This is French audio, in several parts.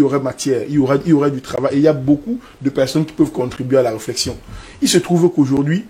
aurait matière, il y aurait du travail. Et il y a beaucoup de personnes qui peuvent contribuer à la réflexion. Il se trouve qu'aujourd'hui,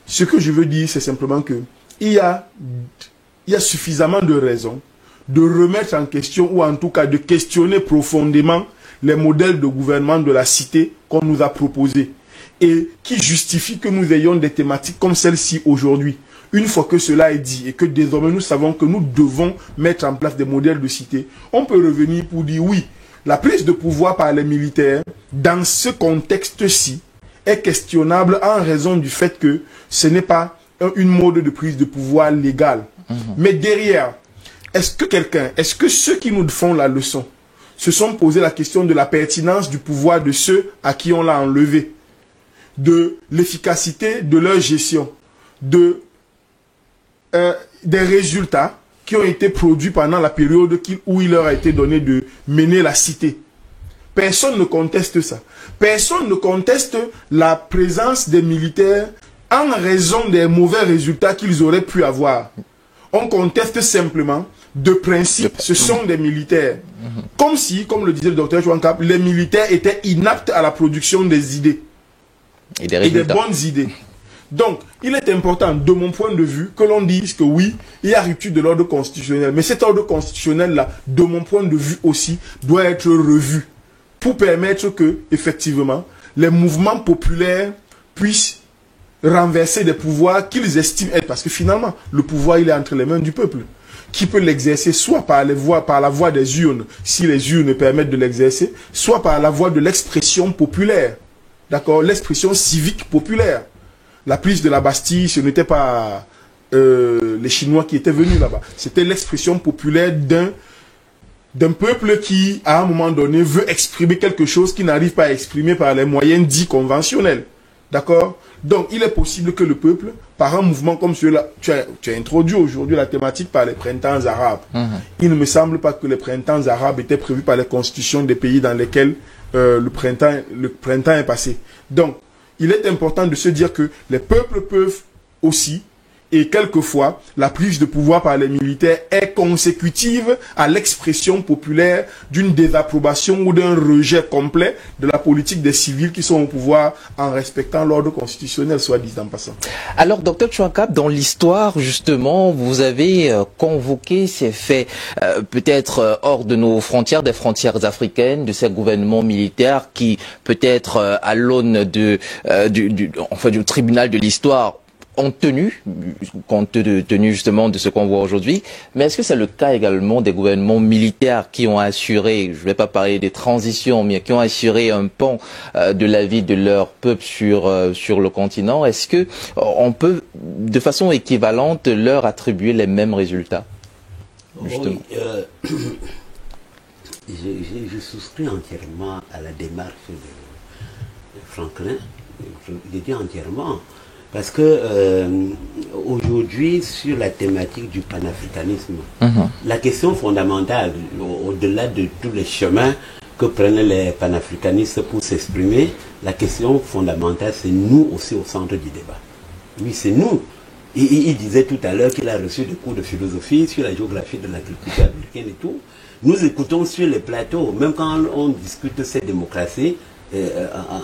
ce que je veux dire, c'est simplement que il y a suffisamment de raisons de remettre en question, ou en tout cas de questionner profondément les modèles de gouvernement de la cité qu'on nous a proposés et qui justifient que nous ayons des thématiques comme celle-ci aujourd'hui. Une fois que cela est dit et que désormais nous savons que nous devons mettre en place des modèles de cité, on peut revenir pour dire oui, la prise de pouvoir par les militaires dans ce contexte-ci est questionnable en raison du fait que ce n'est pas une mode de prise de pouvoir légale. Mais derrière, est-ce que ceux qui nous font la leçon se sont posé la question de la pertinence du pouvoir de ceux à qui on l'a enlevé, de l'efficacité de leur gestion, des résultats qui ont été produits pendant la période où il leur a été donné de mener la cité? Personne ne conteste ça. Personne ne conteste la présence des militaires en raison des mauvais résultats qu'ils auraient pu avoir. On conteste simplement, de principe, ce sont des militaires. Comme si, comme le disait le docteur Chouankap, les militaires étaient inaptes à la production des idées. Et des bonnes idées. Donc, il est important, de mon point de vue, que l'on dise que oui, il y a rupture de l'ordre constitutionnel. Mais cet ordre constitutionnel-là, de mon point de vue aussi, doit être revu pour permettre que, effectivement, les mouvements populaires puissent renverser des pouvoirs qu'ils estiment être. Parce que finalement, le pouvoir, il est entre les mains du peuple, qui peut l'exercer soit par la voie des urnes, si les urnes permettent de l'exercer, soit par la voie de l'expression populaire. D'accord? L'expression civique populaire. La prise de la Bastille, ce n'était pas les Chinois qui étaient venus là-bas. C'était l'expression populaire d'un peuple qui, à un moment donné, veut exprimer quelque chose qu'il n'arrive pas à exprimer par les moyens dits conventionnels. D'accord? Donc, il est possible que le peuple, par un mouvement comme celui-là, tu as introduit aujourd'hui la thématique par les printemps arabes. Il ne me semble pas que les printemps arabes étaient prévus par les constitutions des pays dans lesquels le printemps est passé. Donc, il est important de se dire que les peuples peuvent aussi, et quelquefois, la prise de pouvoir par les militaires est consécutive à l'expression populaire d'une désapprobation ou d'un rejet complet de la politique des civils qui sont au pouvoir en respectant l'ordre constitutionnel, soit dit en passant. Alors, docteur Chouankap, dans l'histoire, justement, vous avez convoqué ces faits, peut-être hors de nos frontières, des frontières africaines, de ces gouvernements militaires qui, peut-être à l'aune du tribunal de l'histoire, ont tenu, compte tenu justement de ce qu'on voit aujourd'hui, mais est-ce que c'est le cas également des gouvernements militaires qui ont assuré, je ne vais pas parler des transitions, mais qui ont assuré un pan de la vie de leur peuple sur le continent? Est-ce que on peut, de façon équivalente, leur attribuer les mêmes résultats, justement? Oui, je souscris entièrement à la démarche de Franklin. Je dis entièrement. Parce que aujourd'hui, sur la thématique du panafricanisme, la question fondamentale, au-delà de tous les chemins que prennent les panafricanistes pour s'exprimer, la question fondamentale, c'est nous aussi au centre du débat. Oui, c'est nous. Il disait tout à l'heure qu'il a reçu des cours de philosophie sur la géographie de l'agriculture américaine et tout. Nous écoutons sur les plateaux, même quand on discute de cette démocratie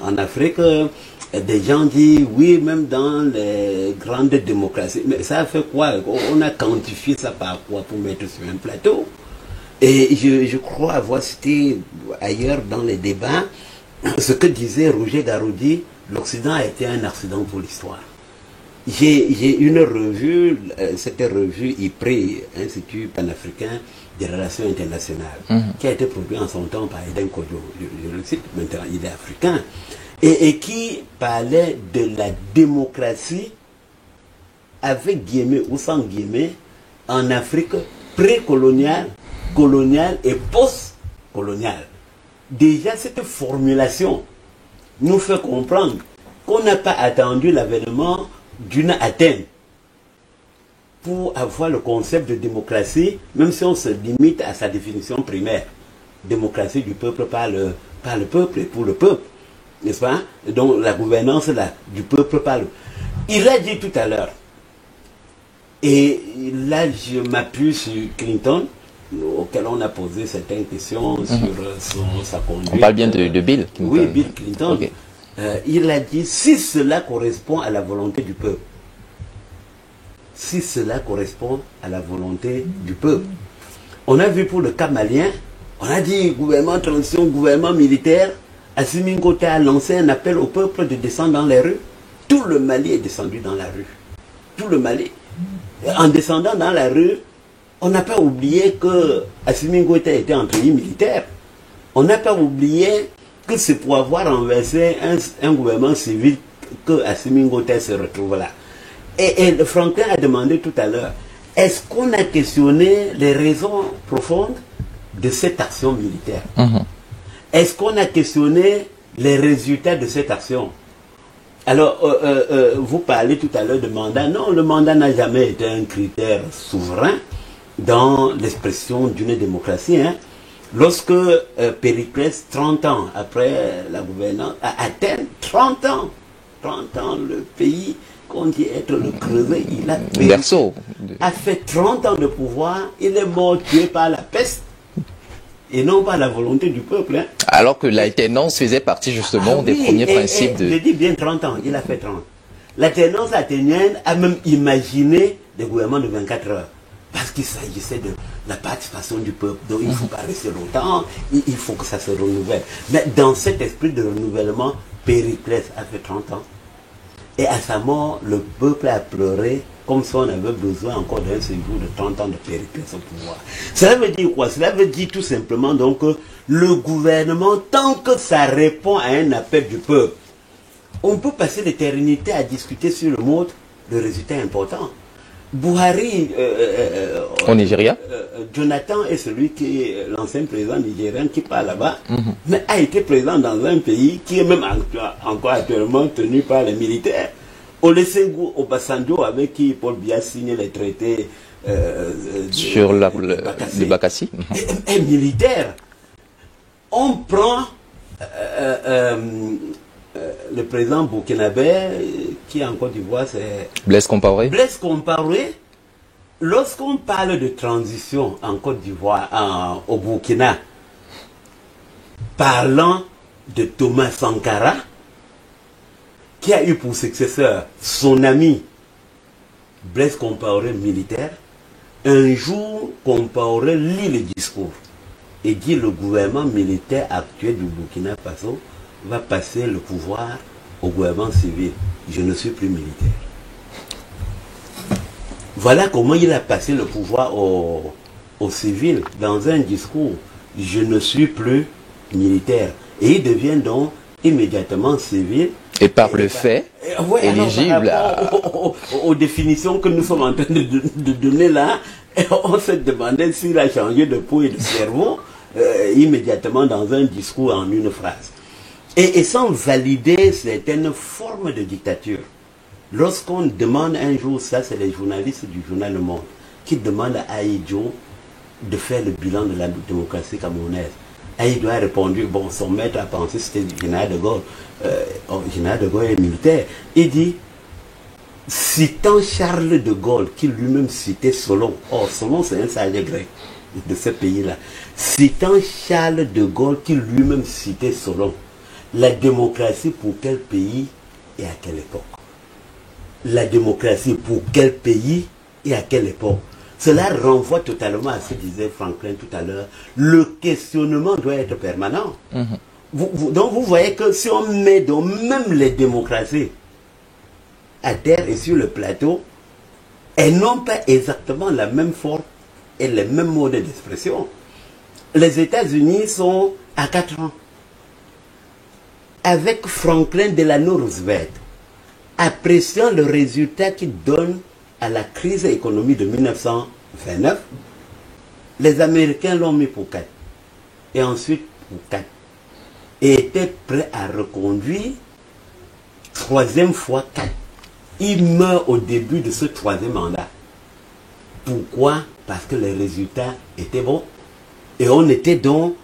en Afrique, des gens disent oui, même dans les grandes démocraties. Mais ça fait quoi? On a quantifié ça par quoi pour mettre sur un plateau? Et je crois avoir cité ailleurs dans les débats ce que disait Roger Garoudi: l'Occident a été un accident pour l'histoire. J'ai une revue, cette revue IPRE, Institut panafricain des relations internationales, qui a été produite en son temps par Eden Kojo, je le cite, maintenant il est africain, et qui parlait de la démocratie, avec guillemets ou sans guillemets, en Afrique précoloniale, coloniale et post-coloniale. Déjà, cette formulation nous fait comprendre qu'on n'a pas attendu l'avènement d'une Athènes pour avoir le concept de démocratie, même si on se limite à sa définition primaire. Démocratie du peuple par le peuple et pour le peuple, n'est-ce pas? Donc la gouvernance là, du peuple par le... Il l'a dit tout à l'heure. Et là, je m'appuie sur Clinton, auquel on a posé certaines questions sur sa conduite. On parle bien de Bill Clinton. Oui, Bill Clinton. Okay. Il a dit, si cela correspond à la volonté du peuple, si cela correspond à la volonté du peuple. On a vu pour le cas malien, on a dit gouvernement de transition, gouvernement militaire. Assimi Goïta a lancé un appel au peuple de descendre dans les rues. Tout le Mali est descendu dans la rue. Tout le Mali. En descendant dans la rue, on n'a pas oublié que Assimi Goïta était un pays militaire. On n'a pas oublié que c'est pour avoir renversé un gouvernement civil que Assimi Goïta se retrouve là. Et Franklin a demandé tout à l'heure, est-ce qu'on a questionné les raisons profondes de cette action militaire? Est-ce qu'on a questionné les résultats de cette action? Alors, vous parlez tout à l'heure de mandat. Non, le mandat n'a jamais été un critère souverain dans l'expression d'une démocratie. Hein. Lorsque Périclès, 30 ans après la gouvernance, à Athènes, 30 ans, le pays qu'on dit être le creuset, il a fait 30 ans de pouvoir, il est mort tué par la peste. Et non pas la volonté du peuple. Hein. Alors que l'alternance faisait partie justement des premiers principes de... Je dis bien 30 ans, il a fait 30. L'alternance athénienne a même imaginé des gouvernements de 24 heures. Parce qu'il s'agissait de la participation du peuple. Donc il ne faut pas rester longtemps, il faut que ça se renouvelle. Mais dans cet esprit de renouvellement, Périclès a fait 30 ans. Et à sa mort, le peuple a pleuré comme si on avait besoin encore d'un séjour de 30 ans de Périclès au pouvoir. Cela veut dire quoi? Cela veut dire tout simplement donc que le gouvernement, tant que ça répond à un appel du peuple, on peut passer l'éternité à discuter sur le mode, le résultat est important. Buhari, au Nigeria, Jonathan est celui qui est l'ancien président nigérien qui parle là-bas, mais a été président dans un pays qui est même encore actuellement tenu par les militaires. Olusegun Obasanjo, avec qui Paul Biya signe les traités sur le Bakassi, est militaire. On prend le président burkinabé, qui est en Côte d'Ivoire, c'est Blaise Compaoré. Blaise Compaoré. Lorsqu'on parle de transition en Côte d'Ivoire, au Burkina, parlant de Thomas Sankara, qui a eu pour successeur son ami Blaise Compaoré militaire, un jour Compaoré lit le discours et dit le gouvernement militaire actuel du Burkina Faso va passer le pouvoir au gouvernement civil. Je ne suis plus militaire. Voilà comment il a passé le pouvoir au civil dans un discours. Je ne suis plus militaire. Et il devient donc immédiatement civil. Et par le fait, éligible aux définitions que nous sommes en train de donner là, on se demandait s'il a changé de peau et de cerveau immédiatement dans un discours en une phrase. Et sans valider certaines formes de dictature. Lorsqu'on demande un jour, ça c'est les journalistes du journal Le Monde, qui demandent à Aïdjo de faire le bilan de la démocratie camerounaise. Aïdjo a répondu, bon, son maître a pensé que c'était le général de Gaulle. Général de Gaulle est militaire. Il dit, citant Charles de Gaulle, qui lui-même citait Solon. Or, Solon c'est un sage grec de ce pays-là. Citant Charles de Gaulle, qui lui-même citait Solon. La démocratie pour quel pays et à quelle époque? La démocratie pour quel pays et à quelle époque? Cela renvoie totalement à ce que disait Franklin tout à l'heure. Le questionnement doit être permanent. Donc vous voyez que si on met donc même les démocraties à terre et sur le plateau, elles n'ont pas exactement la même forme et les mêmes modes d'expression. Les États-Unis sont à 4 ans. Avec Franklin Delano Roosevelt, appréciant le résultat qu'il donne à la crise économique de 1929, les Américains l'ont mis pour 4. Et ensuite pour 4. Et étaient prêts à reconduire 3e fois 4. Il meurt au début de ce 3e mandat. Pourquoi? Parce que les résultats étaient bons. Et on était donc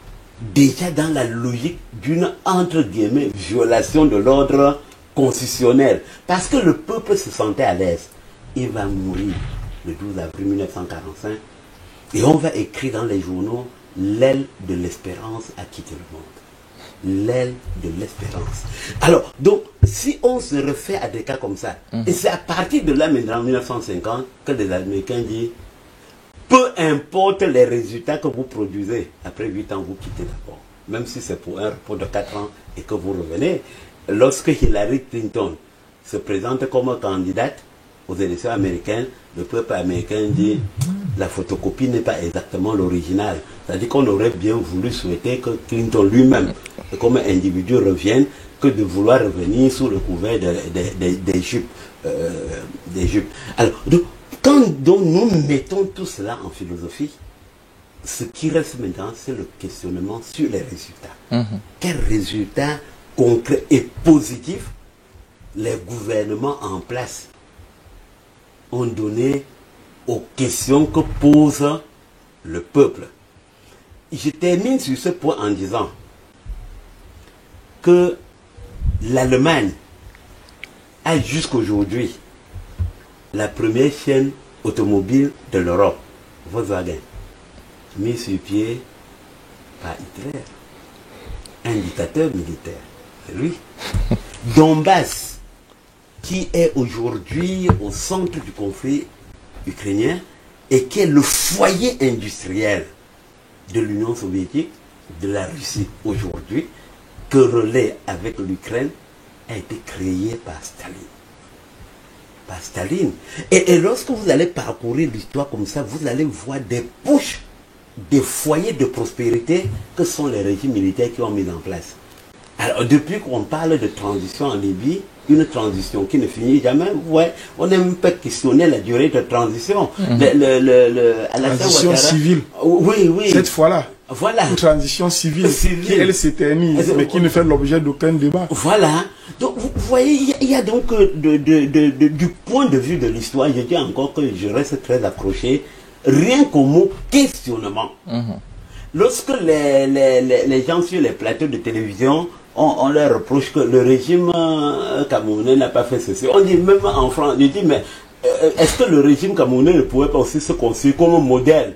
déjà dans la logique d'une, entre guillemets, violation de l'ordre constitutionnel. Parce que le peuple se sentait à l'aise. Il va mourir le 12 avril 1945. Et on va écrire dans les journaux, l'aile de l'espérance a quitté le monde. L'aile de l'espérance. Alors, donc, si on se refait à des cas comme ça, et c'est à partir de là, maintenant, en 1950, que les Américains disent, peu importe les résultats que vous produisez, après 8 ans, vous quittez d'abord. Même si c'est pour un repos de 4 ans et que vous revenez. Lorsque Hillary Clinton se présente comme candidate aux élections américaines, le peuple américain dit la photocopie n'est pas exactement l'original. C'est-à-dire qu'on aurait bien voulu souhaiter que Clinton lui-même, comme individu, revienne, que de vouloir revenir sous le couvert des jupes. Alors, donc, quand donc nous mettons tout cela en philosophie, ce qui reste maintenant, c'est le questionnement sur les résultats. Quels résultats concrets et positifs les gouvernements en place ont donné aux questions que pose le peuple. Je termine sur ce point en disant que l'Allemagne a jusqu'aujourd'hui la première chaîne automobile de l'Europe, Volkswagen, mise sur pied par Hitler, un dictateur militaire. C'est lui. Donbass, qui est aujourd'hui au centre du conflit ukrainien et qui est le foyer industriel de l'Union soviétique, de la Russie aujourd'hui, que relaie avec l'Ukraine, a été créé par Staline. Par Staline. Et lorsque vous allez parcourir l'histoire comme ça, vous allez voir des pushs, des foyers de prospérité que sont les régimes militaires qui ont mis en place. Alors, depuis qu'on parle de transition en Libye, une transition qui ne finit jamais, ouais, on n'aime pas questionner la durée de transition. Transition civile. Oui, oui. Cette fois-là. Voilà. Une transition civile qui, elle, s'éternise, mais qui ne fait l'objet d'aucun débat. Voilà. Donc, vous voyez, il y a donc, du point de vue de l'histoire, je dis encore que je reste très accroché, rien qu'au mot questionnement. Lorsque les gens sur les plateaux de télévision, on leur reproche que le régime camerounais n'a pas fait ceci. On dit même en France, je dis, mais est-ce que le régime camerounais ne pouvait pas aussi se construire comme un modèle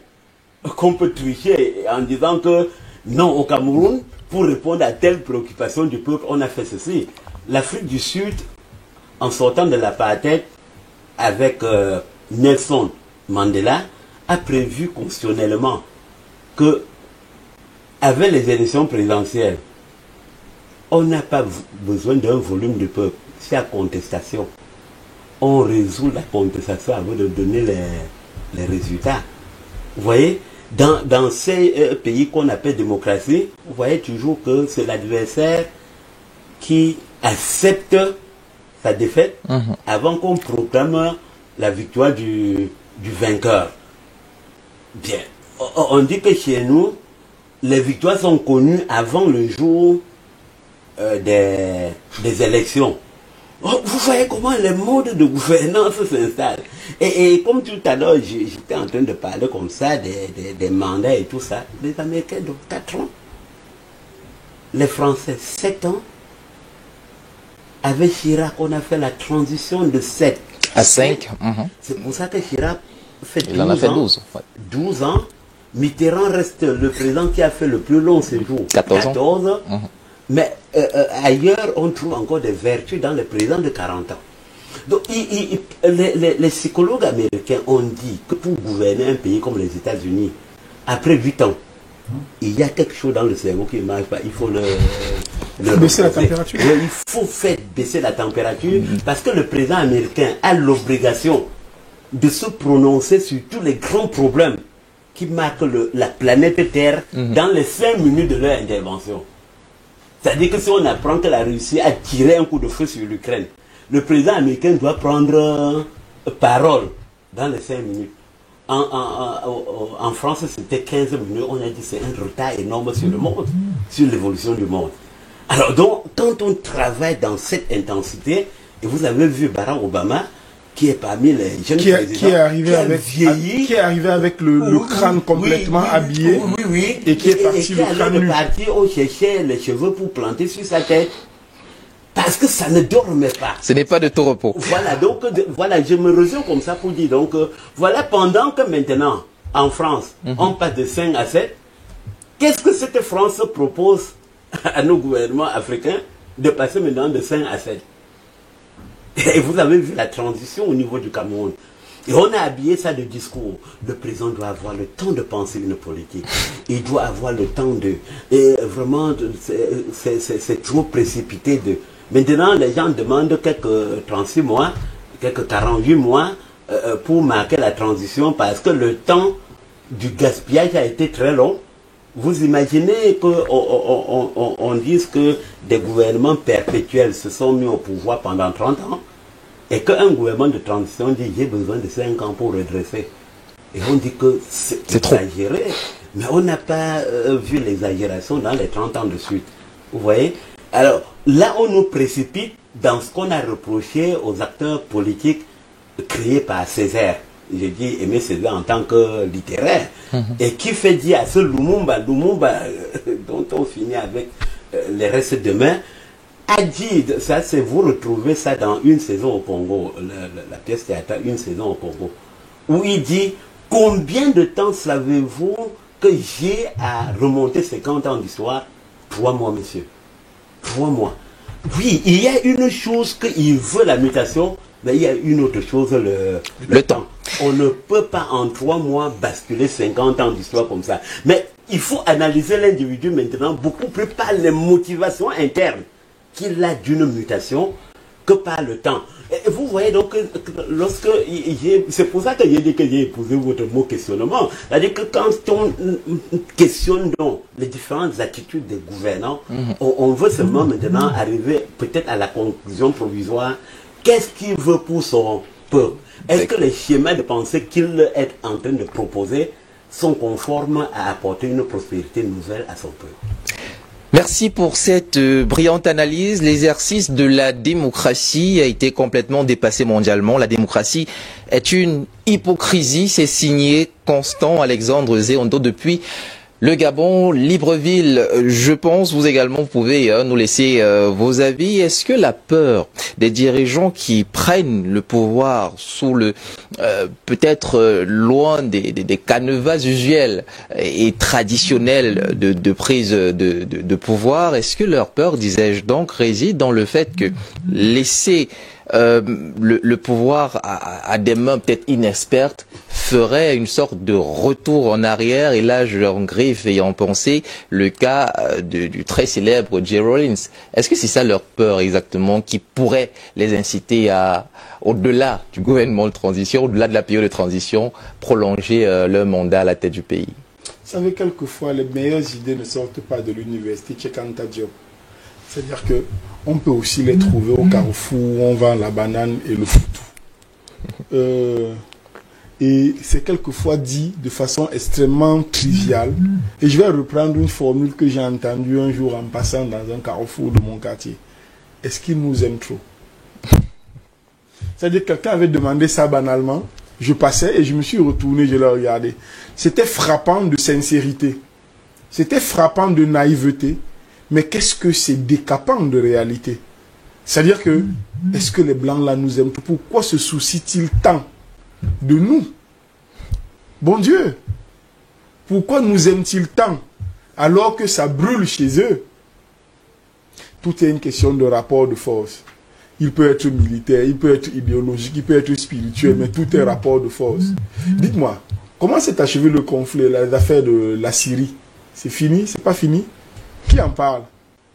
qu'on peut tricher en disant que non, au Cameroun, pour répondre à telle préoccupation du peuple, on a fait ceci. L'Afrique du Sud, en sortant de l'apartheid avec Nelson Mandela, a prévu constitutionnellement que avec les élections présidentielles, on n'a pas besoin d'un volume de peuple. C'est à contestation. On résout la contestation avant de donner les résultats. Vous voyez, dans ces pays qu'on appelle démocratie, vous voyez toujours que c'est l'adversaire qui accepte sa défaite avant qu'on proclame la victoire du vainqueur. Bien. On dit que chez nous, les victoires sont connues avant le jour des élections. Oh, vous voyez comment les modes de gouvernance s'installent. Et comme tout à l'heure, j'étais en train de parler comme ça des mandats et tout ça. Les Américains de 4 ans. Les Français 7 ans. Avec Chirac, on a fait la transition de 7 à 5. C'est pour ça que Chirac fait 12 Il en a fait 12. Ouais. 12 ans. Mitterrand reste le président qui a fait le plus long séjour. 14 ans. Mais ailleurs, on trouve encore des vertus dans les présidents de 40 ans. Donc, les psychologues américains ont dit que pour gouverner un pays comme les États-Unis, après 8 ans, il y a quelque chose dans le cerveau qui ne marche pas. Il faut baisser la température. Il faut faire baisser la température parce que le président américain a l'obligation de se prononcer sur tous les grands problèmes qui marquent la planète Terre dans les 5 minutes de leur intervention. C'est-à-dire que si on apprend que la Russie a tiré un coup de feu sur l'Ukraine, le président américain doit prendre parole dans les 5 minutes. En France, c'était 15 minutes. On a dit que c'est un retard énorme sur le monde, sur l'évolution du monde. Alors donc, quand on travaille dans cette intensité, et vous avez vu Barack Obama, qui est parmi les jeunes présidents, qui est arrivé avec le crâne complètement habillé, et qui est parti le crâne nu. On cherchait les cheveux pour planter sur sa tête, parce que ça ne dormait pas. Ce n'est pas de tout repos. Voilà, donc voilà, je me reviens comme ça pour dire, donc voilà, pendant que maintenant, en France, on passe de 5 à 7. Qu'est-ce que cette France propose à nos gouvernements africains de passer maintenant de 5 à 7? Et vous avez vu la transition au niveau du Cameroun. Et on a habillé ça de discours. Le président doit avoir le temps de penser une politique. Il doit avoir le temps de... Et vraiment, c'est trop précipité. Maintenant, les gens demandent quelques 36 mois, quelques 48 mois pour marquer la transition parce que le temps du gaspillage a été très long. Vous imaginez qu'on dise que des gouvernements perpétuels se sont mis au pouvoir pendant 30 ans et qu'un gouvernement de transition dit j'ai besoin de 5 ans pour redresser. Et on dit que c'est exagéré. Mais on n'a pas vu l'exagération dans les 30 ans de suite. Vous voyez? Alors là, on nous précipite dans ce qu'on a reproché aux acteurs politiques créés par Césaire. J'ai dit Aimé Césaire en tant que littéraire. Et qui fait dire à ce Lumumba dont on finit avec les restes demain, a dit, ça c'est vous retrouvez ça dans Une saison au Congo, la pièce théâtrale Une saison au Congo, où il dit combien de temps savez-vous que j'ai à remonter 50 ans d'histoire? 3 mois, monsieur. 3 mois. Oui, il y a une chose qu'il veut la mutation, mais il y a une autre chose, le temps. On ne peut pas en 3 mois basculer 50 ans d'histoire comme ça. Mais il faut analyser l'individu maintenant beaucoup plus par les motivations internes qu'il a d'une mutation que par le temps. Et vous voyez donc, lorsque c'est pour ça que j'ai dit que j'ai épousé votre mot questionnement. C'est-à-dire que quand on questionne donc les différentes attitudes des gouvernants, on veut seulement maintenant arriver peut-être à la conclusion provisoire. Qu'est-ce qu'il veut pour son peuple? Est-ce que les schémas de pensée qu'il est en train de proposer sont conformes à apporter une prospérité nouvelle à son peuple? Merci pour cette brillante analyse. L'exercice de la démocratie a été complètement dépassé mondialement. La démocratie est une hypocrisie. C'est signé Constant Alexandre Zéondo depuis le Gabon, Libreville. Je pense, vous également pouvez nous laisser vos avis. Est-ce que la peur des dirigeants qui prennent le pouvoir sous le peut-être loin des canevas usuels et traditionnels de prise de pouvoir, est-ce que leur peur, disais-je donc, réside dans le fait que laisser le pouvoir à des mains peut-être inexpertes ferait une sorte de retour en arrière? Et là, je en griffe ayant pensé le cas du très célèbre Jay Rawlings. Est-ce que c'est ça leur peur exactement qui pourrait les inciter à, au-delà du gouvernement de transition, au-delà de la période de transition, prolonger leur mandat à la tête du pays? Vous savez, quelquefois, les meilleures idées ne sortent pas de l'université Cheikh Anta Diop. C'est-à-dire que on peut aussi les trouver au carrefour où on vend la banane et le foutou. Et c'est quelquefois dit de façon extrêmement triviale. Et je vais reprendre une formule que j'ai entendue un jour en passant dans un carrefour de mon quartier. Est-ce qu'ils nous aiment trop? C'est-à-dire que quelqu'un avait demandé ça banalement. Je passais et je me suis retourné, je l'ai regardé. C'était frappant de sincérité. C'était frappant de naïveté. Mais qu'est-ce que c'est décapant de réalité? C'est-à-dire que, est-ce que les Blancs là nous aiment? Pourquoi se soucient-ils tant de nous? Bon Dieu, pourquoi nous aiment-ils tant alors que ça brûle chez eux? Tout est une question de rapport de force. Il peut être militaire, il peut être idéologique, il peut être spirituel, mais tout est rapport de force. Dites-moi, comment s'est achevé le conflit, les affaires de la Syrie? C'est fini? C'est pas fini? Qui en parle?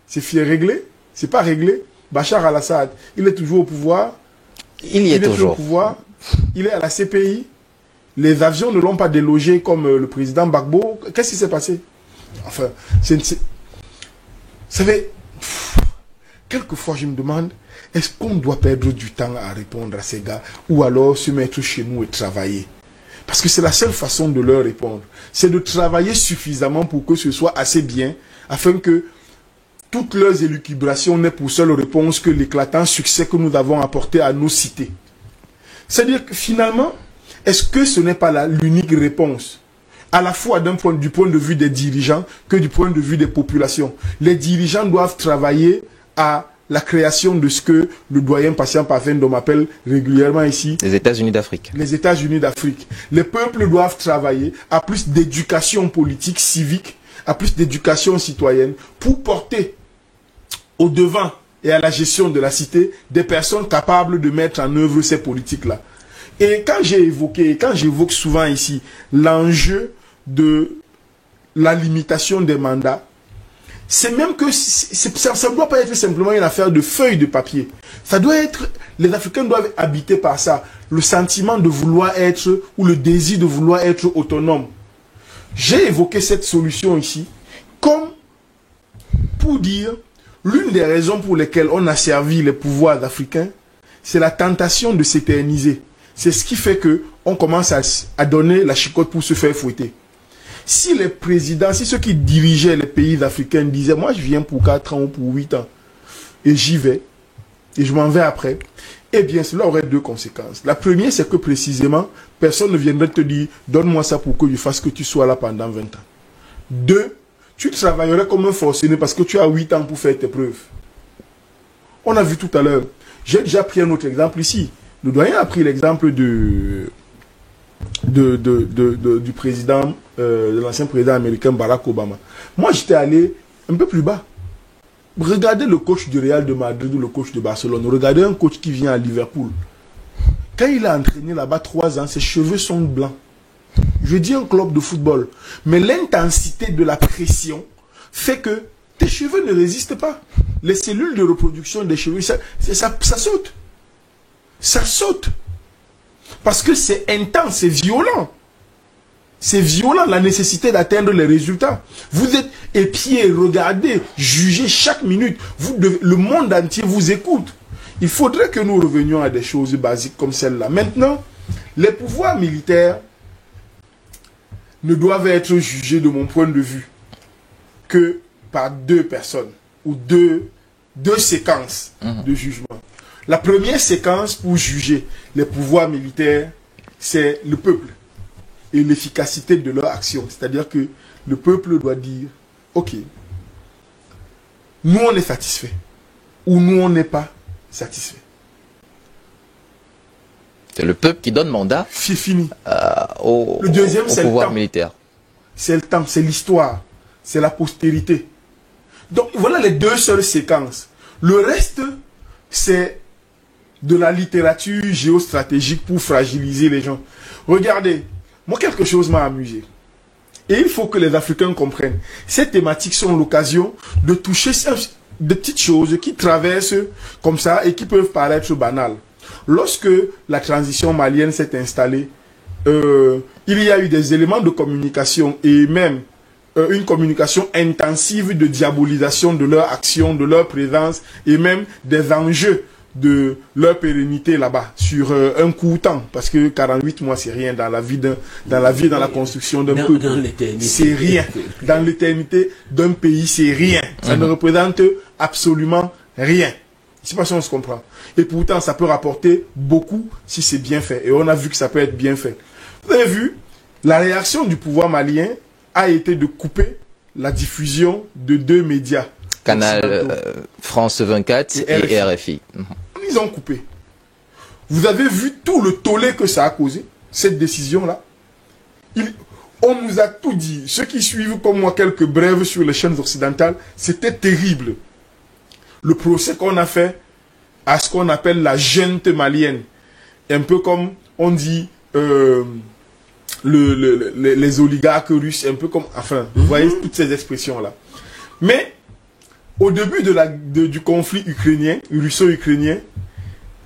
C'est réglé? C'est pas réglé? Bachar al-Assad, il est toujours au pouvoir. Il est toujours au pouvoir. Il est à la CPI. Les avions ne l'ont pas délogé comme le président Gbagbo. Qu'est-ce qui s'est passé? Enfin, vous savez, quelquefois je me demande, est-ce qu'on doit perdre du temps à répondre à ces gars ou alors se mettre chez nous et travailler? Parce que c'est la seule façon de leur répondre. C'est de travailler suffisamment pour que ce soit assez bien afin que toutes leurs élucubrations n'aient pour seule réponse que l'éclatant succès que nous avons apporté à nos cités. C'est-à-dire que finalement, est-ce que ce n'est pas l'unique réponse, à la fois du point de vue des dirigeants que du point de vue des populations? Les dirigeants doivent travailler à la création de ce que le doyen Patient Pafendo m'appelle régulièrement ici. Les États-Unis d'Afrique. Les États-Unis d'Afrique. Les peuples doivent travailler à plus d'éducation politique, civique, à plus d'éducation citoyenne pour porter au devant et à la gestion de la cité des personnes capables de mettre en œuvre ces politiques-là. Et quand j'évoque souvent ici l'enjeu de la limitation des mandats, c'est même que ça ne doit pas être simplement une affaire de feuilles de papier. Ça doit être, les Africains doivent habiter par ça, le sentiment de vouloir être, ou le désir de vouloir être autonome. J'ai évoqué cette solution ici, comme pour dire, l'une des raisons pour lesquelles on a servi les pouvoirs africains, c'est la tentation de s'éterniser. C'est ce qui fait que on commence à donner la chicotte pour se faire fouetter. Si les présidents, si ceux qui dirigeaient les pays africains disaient, moi je viens pour 4 ans ou pour 8 ans, et j'y vais, et je m'en vais après, eh bien cela aurait deux conséquences. La première, c'est que précisément, personne ne viendrait te dire, donne-moi ça pour que je fasse que tu sois là pendant 20 ans. Deux, tu travaillerais comme un forcené parce que tu as 8 ans pour faire tes preuves. On a vu tout à l'heure. J'ai déjà pris un autre exemple ici. Le doyen a pris l'exemple du président, de l'ancien président américain Barack Obama. Moi, j'étais allé un peu plus bas. Regardez le coach du Real de Madrid ou le coach de Barcelone. Regardez un coach qui vient à Liverpool. Quand il a entraîné là-bas 3 ans, ses cheveux sont blancs. Je dis un club de football. Mais l'intensité de la pression fait que tes cheveux ne résistent pas. Les cellules de reproduction des cheveux, ça saute. Ça saute. Parce que c'est intense, c'est violent. C'est violent, la nécessité d'atteindre les résultats. Vous êtes épiés, regardez, jugez chaque minute. Le monde entier vous écoute. Il faudrait que nous revenions à des choses basiques comme celle-là. Maintenant, les pouvoirs militaires ne doivent être jugés, de mon point de vue, que par 2 personnes ou deux séquences de jugement. La première séquence pour juger les pouvoirs militaires, c'est le peuple et l'efficacité de leur action. C'est-à-dire que le peuple doit dire, ok, nous on est satisfait ou nous on n'est pas satisfait. C'est le peuple qui donne mandat. C'est fini. Le deuxième, c'est le pouvoir temps. militaire. C'est le temps, c'est l'histoire, c'est la postérité. Donc voilà les 2 seules séquences. Le reste, c'est de la littérature géostratégique pour fragiliser les gens. Regardez, moi quelque chose m'a amusé. Et il faut que les Africains comprennent. Ces thématiques sont l'occasion de toucher des petites choses qui traversent comme ça et qui peuvent paraître banales. Lorsque la transition malienne s'est installée, il y a eu des éléments de communication et même une communication intensive de diabolisation de leur action, de leur présence et même des enjeux de leur pérennité là-bas sur un court temps, parce que 48 mois c'est rien dans la vie, dans la construction d'un peuple, c'est rien. Dans l'éternité d'un pays, c'est rien. Ça ne représente absolument rien. Je sais pas si on se comprend. Et pourtant, ça peut rapporter beaucoup si c'est bien fait. Et on a vu que ça peut être bien fait. Vous avez vu, la réaction du pouvoir malien a été de couper la diffusion de 2 médias. Canal France 24 et RFI. Ils ont coupé. Vous avez vu tout le tollé que ça a causé, cette décision-là. On nous a tout dit. Ceux qui suivent comme moi quelques brèves sur les chaînes occidentales, c'était terrible. Le procès qu'on a fait à ce qu'on appelle la junte malienne. Un peu comme on dit les oligarques russes, un peu comme... Enfin, vous voyez toutes ces expressions-là. Mais au début du conflit ukrainien, russo-ukrainien,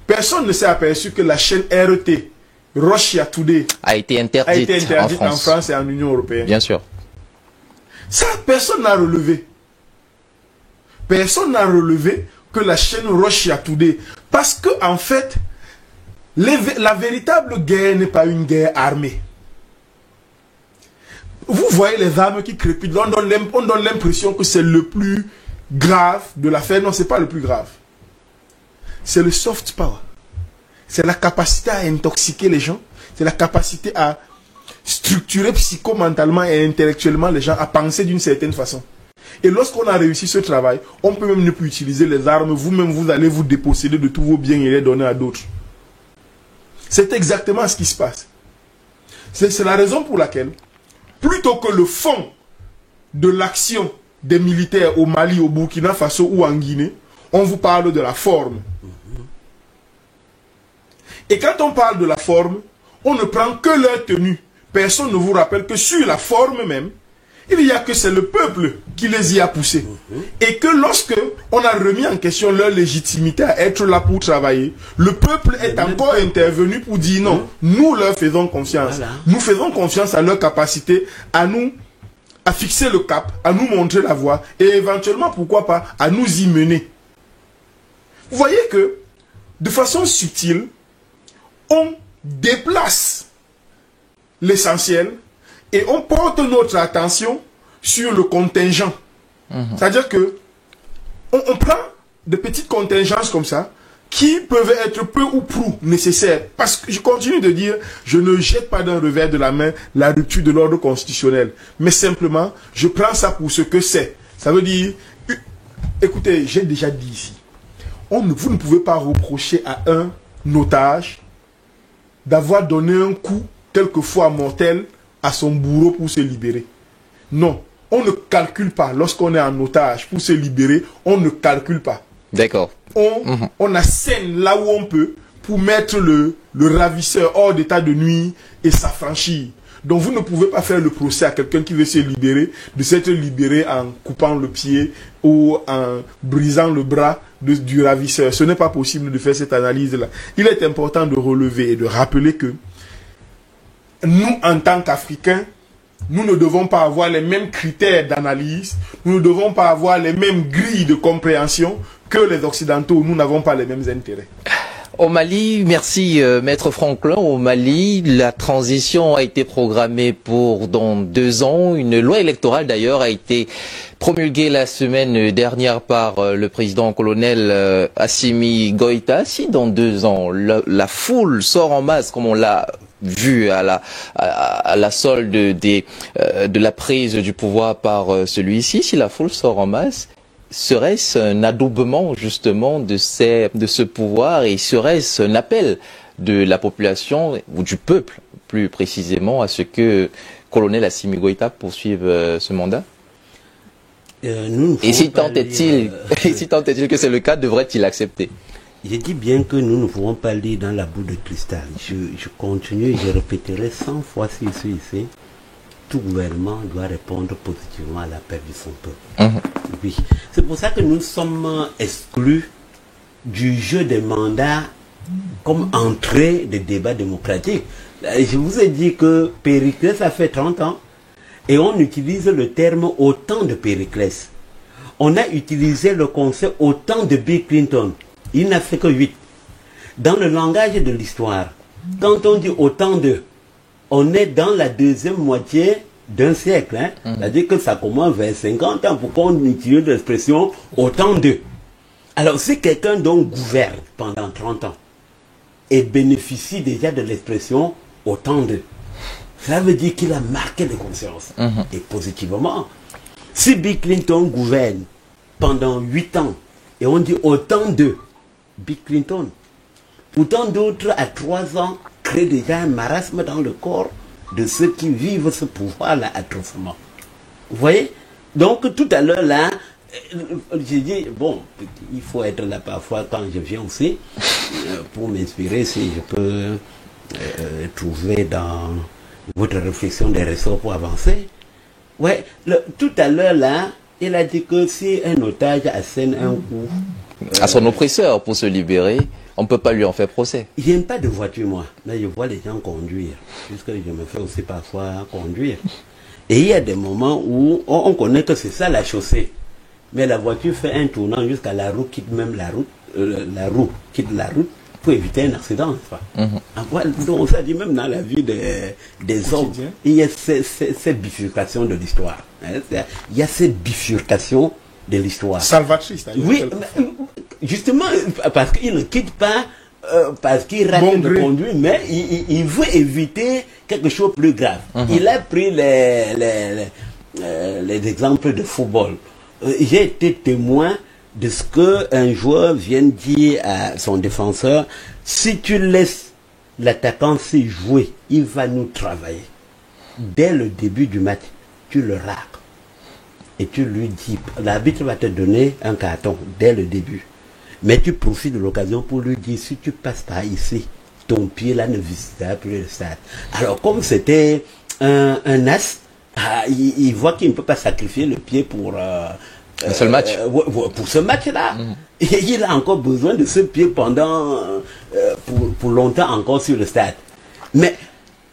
personne ne s'est aperçu que la chaîne RT, Russia Today, a été interdite en France et en Union européenne. Bien sûr. Ça, personne n'a relevé. Personne n'a relevé que la chaîne Russia Today. Parce que, en fait, la véritable guerre n'est pas une guerre armée. Vous voyez les armes qui crépitent. On donne l'impression que c'est le plus grave de l'affaire. Non, ce n'est pas le plus grave. C'est le soft power. C'est la capacité à intoxiquer les gens. C'est la capacité à structurer psychomentalement et intellectuellement les gens à penser d'une certaine façon. Et lorsqu'on a réussi ce travail, on peut même ne plus utiliser les armes. Vous-même, vous allez vous déposséder de tous vos biens et les donner à d'autres. C'est exactement ce qui se passe. C'est la raison pour laquelle, plutôt que le fond de l'action des militaires au Mali, au Burkina Faso ou en Guinée, on vous parle de la forme. Et quand on parle de la forme, on ne prend que leur tenue. Personne ne vous rappelle que sur la forme même, il y a que c'est le peuple qui les y a poussés. Et que lorsque on a remis en question leur légitimité à être là pour travailler, le peuple est encore intervenu pour dire non, nous leur faisons confiance. Voilà. Nous faisons confiance à leur capacité à fixer le cap, à nous montrer la voie et éventuellement, pourquoi pas, à nous y mener. Vous voyez que, de façon subtile, on déplace l'essentiel et on porte notre attention sur le contingent. C'est-à-dire que on prend de petites contingences comme ça qui peuvent être peu ou prou nécessaires. Parce que je continue de dire, je ne jette pas d'un revers de la main la rupture de l'ordre constitutionnel. Mais simplement, je prends ça pour ce que c'est. Ça veut dire, écoutez, j'ai déjà dit ici, vous ne pouvez pas reprocher à un otage d'avoir donné un coup, quelquefois mortel, à son bourreau pour se libérer. Non, on ne calcule pas. Lorsqu'on est en otage pour se libérer, on ne calcule pas. D'accord. On assène là où on peut pour mettre le ravisseur hors d'état de nuire et s'affranchir. Donc vous ne pouvez pas faire le procès à quelqu'un qui veut se libérer, de s'être libéré en coupant le pied ou en brisant le bras du ravisseur. Ce n'est pas possible de faire cette analyse-là. Il est important de relever et de rappeler que nous, en tant qu'Africains, nous ne devons pas avoir les mêmes critères d'analyse, nous ne devons pas avoir les mêmes grilles de compréhension que les Occidentaux. Nous n'avons pas les mêmes intérêts. Au Mali, merci Maître Franklin. Au Mali, la transition a été programmée pour dans 2 ans. Une loi électorale d'ailleurs a été promulguée la semaine dernière par le président colonel Assimi Goïta. Si dans 2 ans, la foule sort en masse comme on l'a vu à la solde de la prise du pouvoir par celui-ci, si la foule sort en masse, serait-ce un adoubement justement de ce pouvoir et serait-ce un appel de la population ou du peuple plus précisément à ce que colonel Assimi Goïta poursuive ce mandat? Et si tant est-il que c'est le cas, devrait-il accepter? Je dis bien que nous ne pouvons pas lire dans la boule de cristal. Je continue, je répéterai 100 fois si je suis ici. Tout gouvernement doit répondre positivement à l'appel de son peuple. Oui. C'est pour ça que nous sommes exclus du jeu des mandats comme entrée des débats démocratiques. Je vous ai dit que Périclès, ça fait 30 ans et on utilise le terme au temps de Périclès. On a utilisé le concept au temps de Bill Clinton. Il n'a fait que 8. Dans le langage de l'histoire, quand on dit au temps de, on est dans la deuxième moitié d'un siècle. C'est-à-dire que ça commence vers 50 ans. Pourquoi on utilise l'expression au temps de? Alors, si quelqu'un donc gouverne pendant 30 ans et bénéficie déjà de l'expression au temps de, ça veut dire qu'il a marqué les consciences. Et positivement. Si Bill Clinton gouverne pendant 8 ans et on dit au temps de Bill Clinton, pourtant d'autres à 3 ans créent déjà un marasme dans le corps de ceux qui vivent ce pouvoir-là atrocement. Vous voyez? Donc tout à l'heure là, j'ai dit, bon, il faut être là parfois quand je viens aussi, pour m'inspirer si je peux trouver dans votre réflexion des ressorts pour avancer. Ouais, tout à l'heure là, il a dit que si un otage assène un coup à son oppresseur pour se libérer, on ne peut pas lui en faire procès. Je n'aime pas de voiture, moi. Là, je vois les gens conduire, puisque je me fais aussi parfois conduire. Et il y a des moments où on connaît que c'est ça la chaussée. Mais la voiture fait un tournant jusqu'à la roue quitte même la route, la roue quitte la route pour éviter un accident. Donc ça dit même dans la vie des hommes, il y a cette bifurcation de l'histoire. Il y a cette bifurcation de l'histoire. Salvatrice. Oui, justement, parce qu'il ne quitte pas, parce qu'il rate de conduire, mais il veut éviter quelque chose de plus grave. Il a pris les exemples de football. j'ai été témoin de ce qu'un joueur vient dire à son défenseur. Si tu laisses l'attaquant s'y jouer, il va nous travailler. Dès le début du match, tu le raques. Et tu lui dis, l'arbitre va te donner un carton dès le début. Mais tu profites de l'occasion pour lui dire, si tu passes par ici, ton pied là ne visitera plus le stade. Alors comme c'était un as, il voit qu'il ne peut pas sacrifier le pied pour... un seul match. Pour ce match-là. Et il a encore besoin de ce pied pendant... pour longtemps encore sur le stade. Mais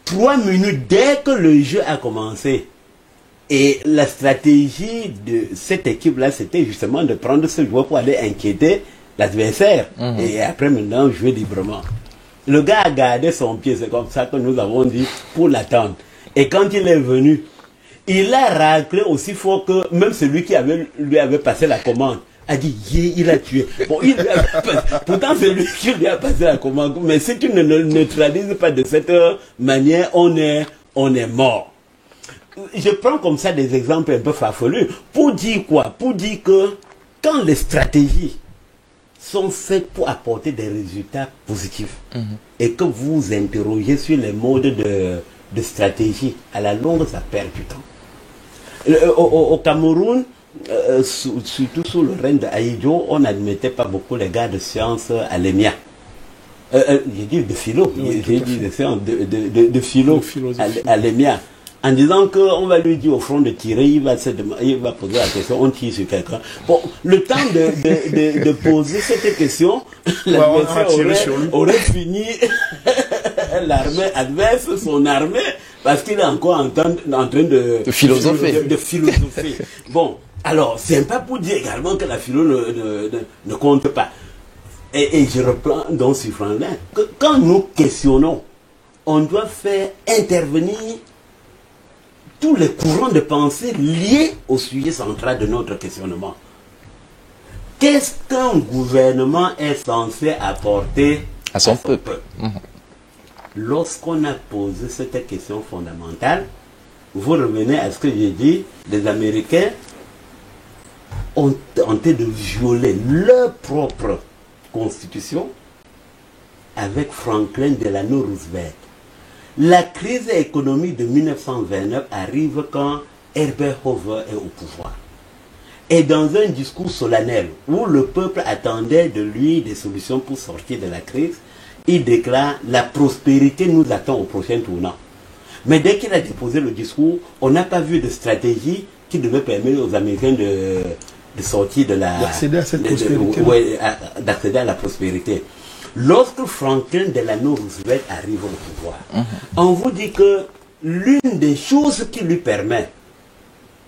3 minutes dès que le jeu a commencé, et la stratégie de cette équipe-là, c'était justement de prendre ce joueur pour aller inquiéter l'adversaire. Et après, maintenant, jouer librement. Le gars a gardé son pied, c'est comme ça que nous avons dit, pour l'attendre. Et quand il est venu, il a raclé aussi fort que même celui qui lui avait passé la commande a dit, il a tué. Bon, pourtant, c'est lui qui lui a passé la commande. Mais si tu ne le neutralises pas de cette manière, on est mort. Je prends comme ça des exemples un peu farfelus. Pour dire quoi? Pour dire que quand les stratégies sont faites pour apporter des résultats positifs et que vous vous interrogez sur les modes de stratégie, à la longue, ça perd du temps. Au Cameroun, surtout sous le règne d'Aïdjo, on n'admettait pas beaucoup les gars de sciences à l'EMIA. J'ai dit de philo, j'ai dit de sciences, de philo à l'EMIA. En disant qu'on va lui dire au front de tirer, il va poser la question, on tire sur quelqu'un. Bon, le temps de poser cette question, l'adversaire aurait fini l'armée adverse, son armée, parce qu'il est encore en train de philosopher. Bon, alors, c'est pas pour dire également que la philo ne compte pas. Et je reprends donc sur Franklin, que quand nous questionnons, on doit faire intervenir tous les courants de pensée liés au sujet central de notre questionnement. Qu'est-ce qu'un gouvernement est censé apporter à son peuple? Lorsqu'on a posé cette question fondamentale, vous revenez à ce que j'ai dit, les Américains ont tenté de violer leur propre constitution avec Franklin Delano Roosevelt. La crise économique de 1929 arrive quand Herbert Hoover est au pouvoir. Et dans un discours solennel où le peuple attendait de lui des solutions pour sortir de la crise, il déclare « La prospérité nous attend au prochain tournant ». Mais dès qu'il a déposé le discours, on n'a pas vu de stratégie qui devait permettre aux Américains de sortir de la... D'accéder à cette prospérité. D'accéder à la prospérité. Lorsque Franklin Delano Roosevelt arrive au pouvoir, on vous dit que l'une des choses qui lui permet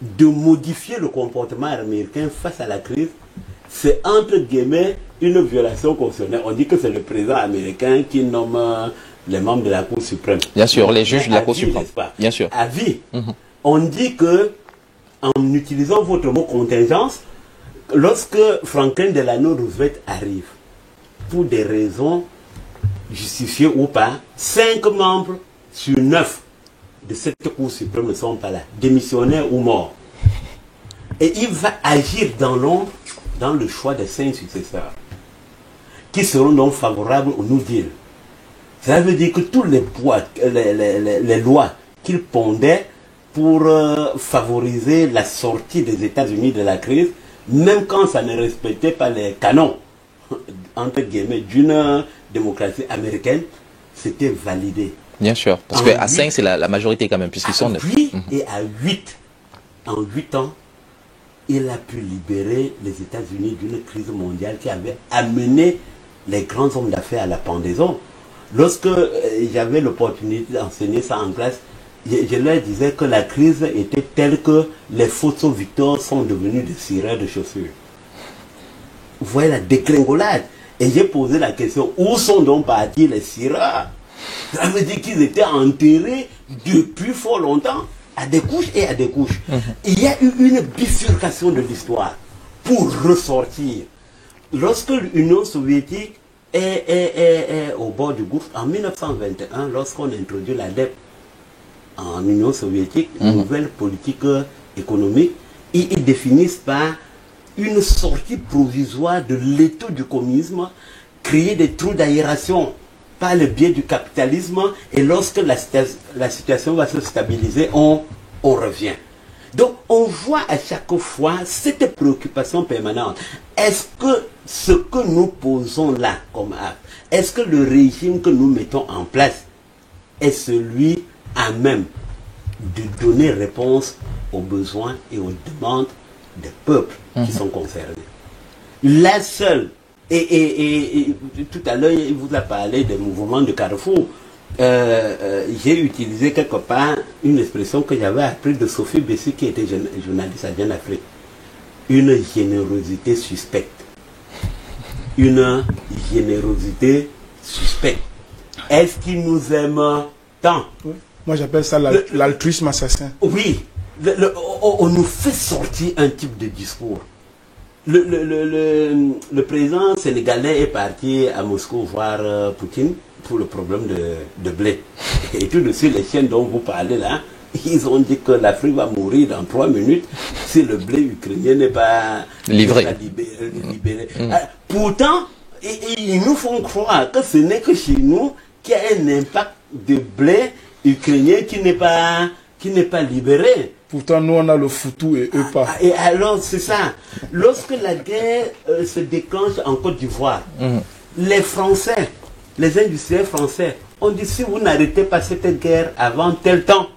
de modifier le comportement américain face à la crise, c'est entre guillemets une violation constitutionnelle. On dit que c'est le président américain qui nomme les membres de la Cour suprême. Bien sûr, les juges de la Cour suprême. Bien sûr. À vie. On dit que, en utilisant votre mot contingence, lorsque Franklin Delano Roosevelt arrive, pour des raisons justifiées ou pas, 5 membres sur 9 de cette Cour suprême ne sont pas là, démissionnaires ou morts. Et il va agir dans l'ombre, dans le choix des 5 successeurs, qui seront donc favorables au New Deal. Ça veut dire que tous les lois qu'il pondait pour favoriser la sortie des États-Unis de la crise, même quand ça ne respectait pas les canons, entre guillemets, d'une démocratie américaine, c'était validé. Bien sûr, parce qu'à 5, c'est la majorité quand même, puisqu'ils sont 9. Et à 8, en 8 ans, il a pu libérer les États-Unis d'une crise mondiale qui avait amené les grands hommes d'affaires à la pendaison. Lorsque j'avais l'opportunité d'enseigner ça en classe, je leur disais que la crise était telle que les photos Victor sont devenus des cireurs de chaussures. Vous voyez la décringolade. Et j'ai posé la question, où sont donc partis les cireurs? Ça veut dire qu'ils étaient enterrés depuis fort longtemps, à des couches et à des couches. Il y a eu une bifurcation de l'histoire pour ressortir. Lorsque l'Union soviétique est au bord du gouffre, en 1921, lorsqu'on introduit la dette en Union soviétique, une nouvelle politique économique, ils définissent par une sortie provisoire de l'étau du communisme, créer des trous d'aération par le biais du capitalisme, et lorsque la situation va se stabiliser, on revient. Donc on voit à chaque fois cette préoccupation permanente. Est-ce que ce que nous posons là comme acte, est-ce que le régime que nous mettons en place est celui à même de donner réponse aux besoins et aux demandes des peuples qui sont concernés? La seule, et tout à l'heure, il vous a parlé des mouvements de Carrefour. J'ai utilisé quelque part une expression que j'avais apprise de Sophie Bessie, qui était journaliste à Jeune Afrique. Une générosité suspecte. Une générosité suspecte. Est-ce qu'ils nous aiment tant? Oui. Moi, j'appelle ça l'altruisme assassin. Oui. On nous fait sortir un type de discours. Le président sénégalais est parti à Moscou voir Poutine pour le problème de blé. Et tout de suite, les chaînes dont vous parlez là, ils ont dit que l'Afrique va mourir dans 3 minutes si le blé ukrainien n'est pas livré. Libéré. Pourtant, ils nous font croire que ce n'est que chez nous qu'il y a un impact de blé ukrainien qui n'est pas libéré. Pourtant, nous, on a le foutu et eux pas. Et alors, c'est ça. Lorsque la guerre se déclenche en Côte d'Ivoire, les Français, les industriels français, ont dit, si vous n'arrêtez pas cette guerre avant tel temps,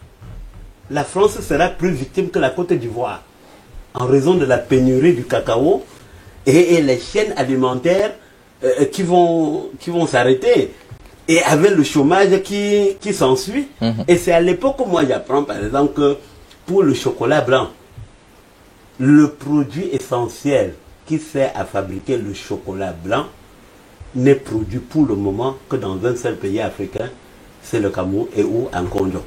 la France sera plus victime que la Côte d'Ivoire, en raison de la pénurie du cacao et les chaînes alimentaires qui vont s'arrêter. Et avec le chômage qui s'ensuit. Et c'est à l'époque où moi j'apprends, par exemple, que pour le chocolat blanc, le produit essentiel qui sert à fabriquer le chocolat blanc n'est produit pour le moment que dans un seul pays africain, c'est le Cameroun et où en Congo.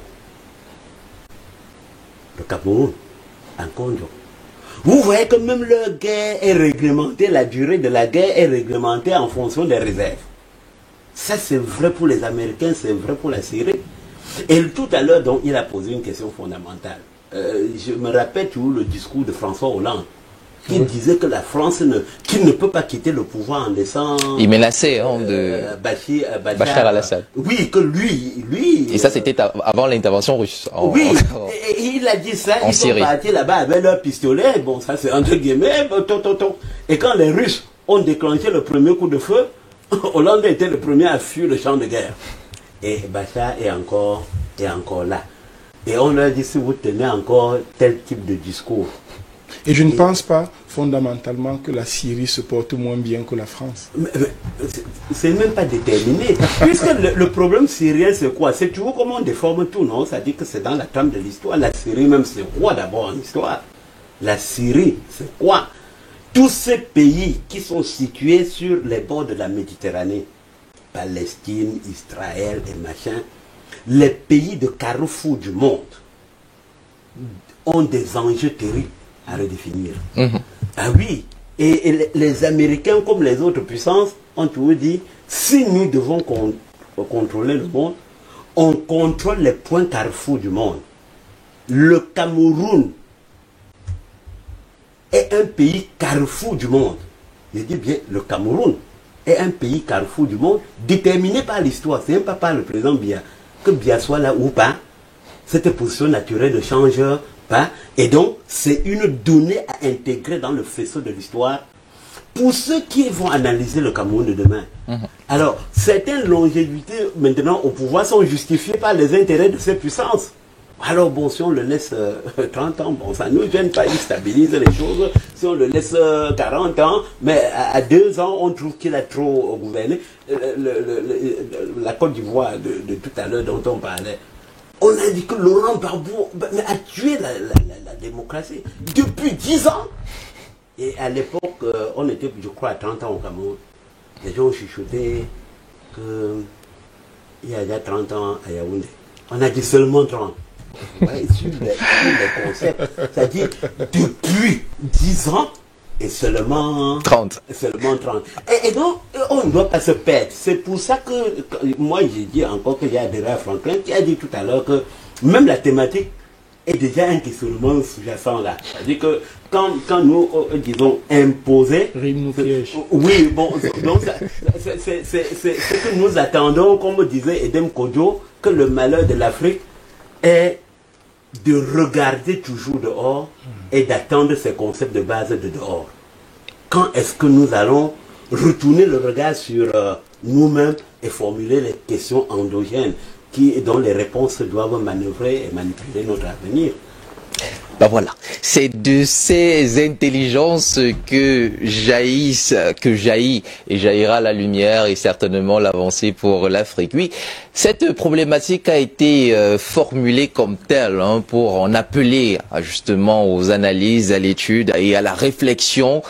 Le Cameroun, en Congo. Vous voyez que même la guerre est réglementée, la durée de la guerre est réglementée en fonction des réserves. Ça, c'est vrai pour les Américains, c'est vrai pour la Syrie. Et tout à l'heure, donc, il a posé une question fondamentale. Je me rappelle toujours le discours de François Hollande, qui disait que la France qui ne peut pas quitter le pouvoir en laissant... Il menaçait de Bachar al-Assad. Oui, que lui... Et ça, c'était avant l'intervention russe. Oui, et il a dit ça, ils sont partis là-bas avec leur pistolet, bon, ça c'est entre guillemets, et quand les Russes ont déclenché le premier coup de feu, Hollande était le premier à fuir le champ de guerre. Et Bachar est encore là. Et on leur dit, si vous tenez encore tel type de discours. Et je ne pense pas fondamentalement que la Syrie se porte moins bien que la France. C'est même pas déterminé. Puisque le problème syrien, c'est quoi? C'est toujours comment on déforme tout, non? Ça dit que c'est dans la trame de l'histoire. La Syrie même, c'est quoi d'abord en histoire? La Syrie, c'est quoi? Tous ces pays qui sont situés sur les bords de la Méditerranée, Palestine, Israël et machin, les pays de carrefour du monde ont des enjeux terribles à redéfinir. Ah oui, et les Américains comme les autres puissances ont toujours dit, si nous devons contrôler le monde, on contrôle les points carrefour du monde. Le Cameroun est un pays carrefour du monde. Je dis bien, le Cameroun est un pays carrefour du monde déterminé par l'histoire. Ce n'est pas par le président Biya. Que Biya soit là ou pas, cette position naturelle ne change pas. Et donc, c'est une donnée à intégrer dans le faisceau de l'histoire pour ceux qui vont analyser le Cameroun de demain. Alors, certaines longévités maintenant au pouvoir sont justifiées par les intérêts de ces puissances. Alors bon, si on le laisse 30 ans, bon, ça ne nous gêne pas, il stabilise les choses. Si on le laisse 40 ans, mais à 2 ans, on trouve qu'il a trop gouverné. La Côte d'Ivoire de tout à l'heure dont on parlait, on a dit que Laurent Gbagbo a tué la démocratie depuis 10 ans. Et à l'époque, on était, je crois, à 30 ans au Cameroun. Les gens ont chuchoté qu'il y a déjà 30 ans à Yaoundé. On a dit seulement 30. Ouais, sur les concepts. C'est-à-dire, depuis 10 ans, et seulement 30. Et donc, on ne doit pas se perdre. C'est pour ça que moi, j'ai dit encore que j'ai adhéré à Franklin, qui a dit tout à l'heure que même la thématique est déjà un questionnement sous-jacent là. C'est-à-dire que quand nous, disons, imposer... Oui, bon, donc c'est ce que nous attendons, comme disait Edem Kodjo, que le malheur de l'Afrique est de regarder toujours dehors et d'attendre ces concepts de base de dehors. Quand est-ce que nous allons retourner le regard sur nous-mêmes et formuler les questions endogènes dont les réponses doivent manœuvrer et manipuler notre avenir? Ben voilà, c'est de ces intelligences que jaillit et jaillira la lumière et certainement l'avancée pour l'Afrique. Oui, cette problématique a été formulée comme telle pour en appeler justement aux analyses, à l'étude et à la réflexion.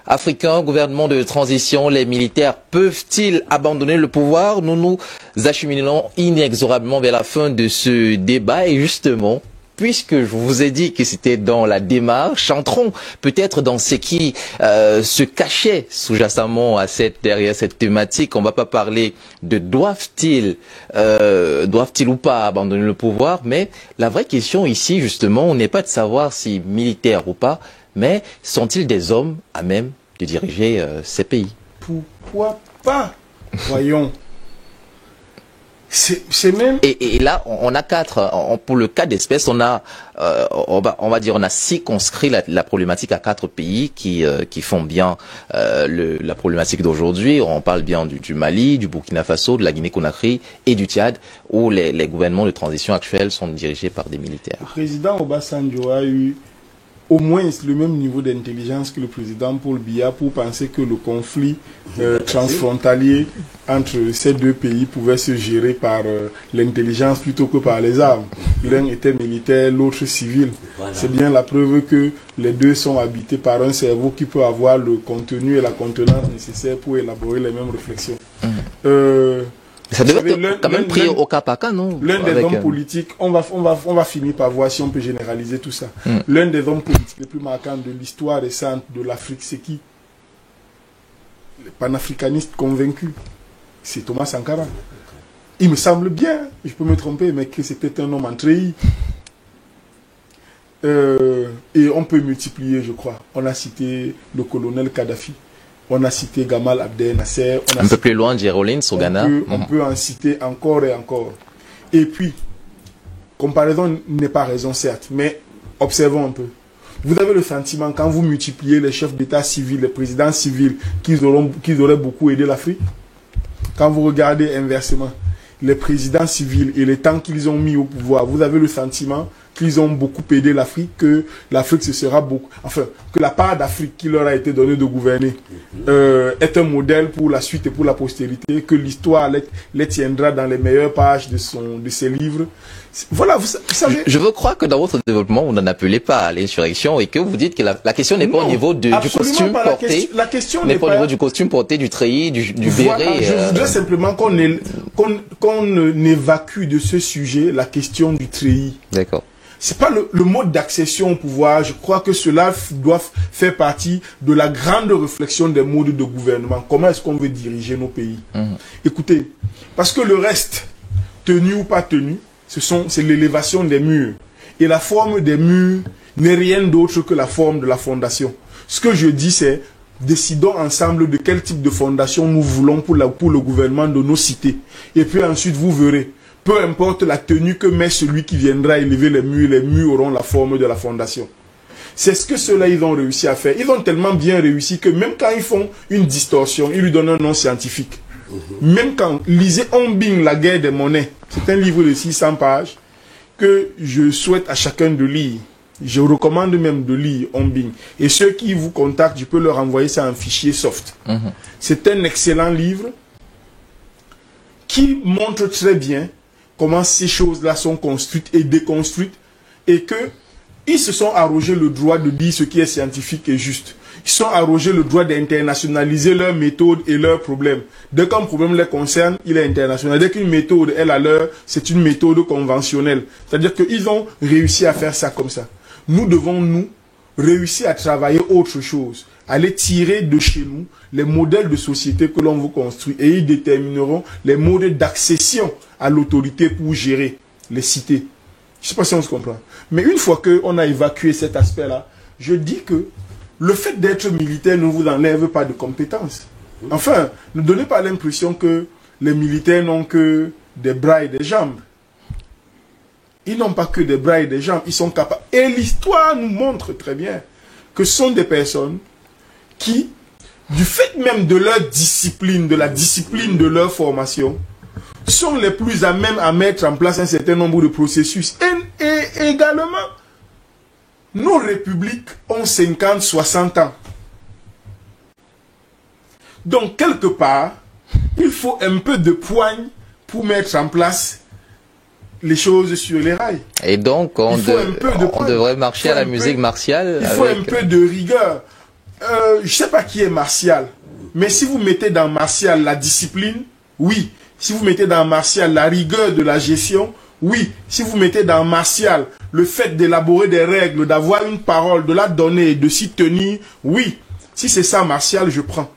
Africain, gouvernement de transition, les militaires peuvent-ils abandonner le pouvoir? Nous nous acheminons inexorablement vers la fin de ce débat et justement, puisque je vous ai dit que c'était dans la démarche, entrons peut-être dans ce qui se cachait sous-jacemment derrière cette thématique. On ne va pas parler de doivent-ils ou pas abandonner le pouvoir, mais la vraie question ici, justement, on n'est pas de savoir si militaires ou pas, mais sont-ils des hommes à même de diriger ces pays? Pourquoi pas? Voyons. C'est même... Et là, on a pour le cas d'espèce, on va dire, on a circonscrit la problématique à 4 pays qui font bien la problématique d'aujourd'hui. On parle bien du Mali, du Burkina Faso, de la Guinée-Conakry et du Tchad, où les gouvernements de transition actuels sont dirigés par des militaires. Le président Obasanjo a eu au moins le même niveau d'intelligence que le président Paul Biya pour penser que le conflit transfrontalier entre ces deux pays pouvait se gérer par l'intelligence plutôt que par les armes. L'un était militaire, l'autre civil. Voilà. C'est bien la preuve que les deux sont habités par un cerveau qui peut avoir le contenu et la contenance nécessaires pour élaborer les mêmes réflexions. Ça devait être quand même pris au cas par cas, non? L'un des hommes politiques, on va finir par voir si on peut généraliser tout ça. L'un des hommes politiques les plus marquants de l'histoire récente de l'Afrique, c'est qui? Le panafricaniste convaincu. C'est Thomas Sankara. Il me semble bien, je peux me tromper, mais que c'était un homme en treillis. Et on peut multiplier, je crois. On a cité le colonel Kadhafi. On a cité Gamal Abdel Nasser. Un peu plus loin, Jérôme au Ghana. On peut en citer encore et encore. Et puis, comparaison n'est pas raison, certes, mais observons un peu. Vous avez le sentiment, quand vous multipliez les chefs d'État civils, les présidents civils, qu'ils auraient beaucoup aidé l'Afrique. Quand vous regardez inversement, les présidents civils et les temps qu'ils ont mis au pouvoir, vous avez le sentiment qu'ils ont beaucoup aidé l'Afrique, que l'Afrique se sera beaucoup... Enfin, que la part d'Afrique qui leur a été donnée de gouverner est un modèle pour la suite et pour la postérité, que l'histoire les tiendra dans les meilleures pages de ses livres. Voilà, vous savez... Je veux croire que dans votre développement, vous n'en appelez pas à l'insurrection et que vous dites que la question n'est pas au niveau du costume porté. La question n'est pas au niveau du costume porté, du treillis, du béret. Je voudrais simplement qu'on évacue de ce sujet la question du treillis. D'accord. C'est pas le mode d'accession au pouvoir. Je crois que cela doit faire partie de la grande réflexion des modes de gouvernement. Comment est-ce qu'on veut diriger nos pays? Écoutez, parce que le reste, tenu ou pas tenu, c'est l'élévation des murs. Et la forme des murs n'est rien d'autre que la forme de la fondation. Ce que je dis, c'est décidons ensemble de quel type de fondation nous voulons pour le gouvernement de nos cités. Et puis ensuite, vous verrez. Peu importe la tenue que met celui qui viendra élever les murs auront la forme de la fondation. C'est ce que ceux-là, ils ont réussi à faire. Ils ont tellement bien réussi que même quand ils font une distorsion, ils lui donnent un nom scientifique. Même quand, lisez Ombing, la guerre des monnaies, c'est un livre de 600 pages que je souhaite à chacun de lire. Je recommande même de lire Ombing. Et ceux qui vous contactent, je peux leur envoyer ça en fichier soft. C'est un excellent livre qui montre très bien comment ces choses-là sont construites et déconstruites, et qu'ils se sont arrogés le droit de dire ce qui est scientifique et juste. Ils se sont arrogés le droit d'internationaliser leurs méthodes et leurs problèmes. Dès qu'un problème les concerne, il est international. Dès qu'une méthode est la leur, c'est une méthode conventionnelle. C'est-à-dire qu'ils ont réussi à faire ça comme ça. Nous devons, nous, réussir à travailler autre chose, aller tirer de chez nous les modèles de société que l'on veut construire, et ils détermineront les modes d'accession à l'autorité pour gérer les cités. Je ne sais pas si on se comprend. Mais une fois qu'on a évacué cet aspect-là, je dis que le fait d'être militaire ne vous enlève pas de compétences. Enfin, ne donnez pas l'impression que les militaires n'ont que des bras et des jambes. Ils n'ont pas que des bras et des jambes, ils sont capables. Et l'histoire nous montre très bien que ce sont des personnes qui, du fait même de leur discipline, de la discipline de leur formation, sont les plus à même à mettre en place un certain nombre de processus. Et également, nos républiques ont 50, 60 ans. Donc, quelque part, il faut un peu de poigne pour mettre en place les choses sur les rails. Et donc, on devrait marcher à la musique martiale. Il faut un peu de rigueur. Je ne sais pas qui est martial, mais si vous mettez dans martial la discipline, oui. Si vous mettez dans martial la rigueur de la gestion, oui. Si vous mettez dans martial le fait d'élaborer des règles, d'avoir une parole, de la donner et de s'y tenir, oui. Si c'est ça martial, je prends.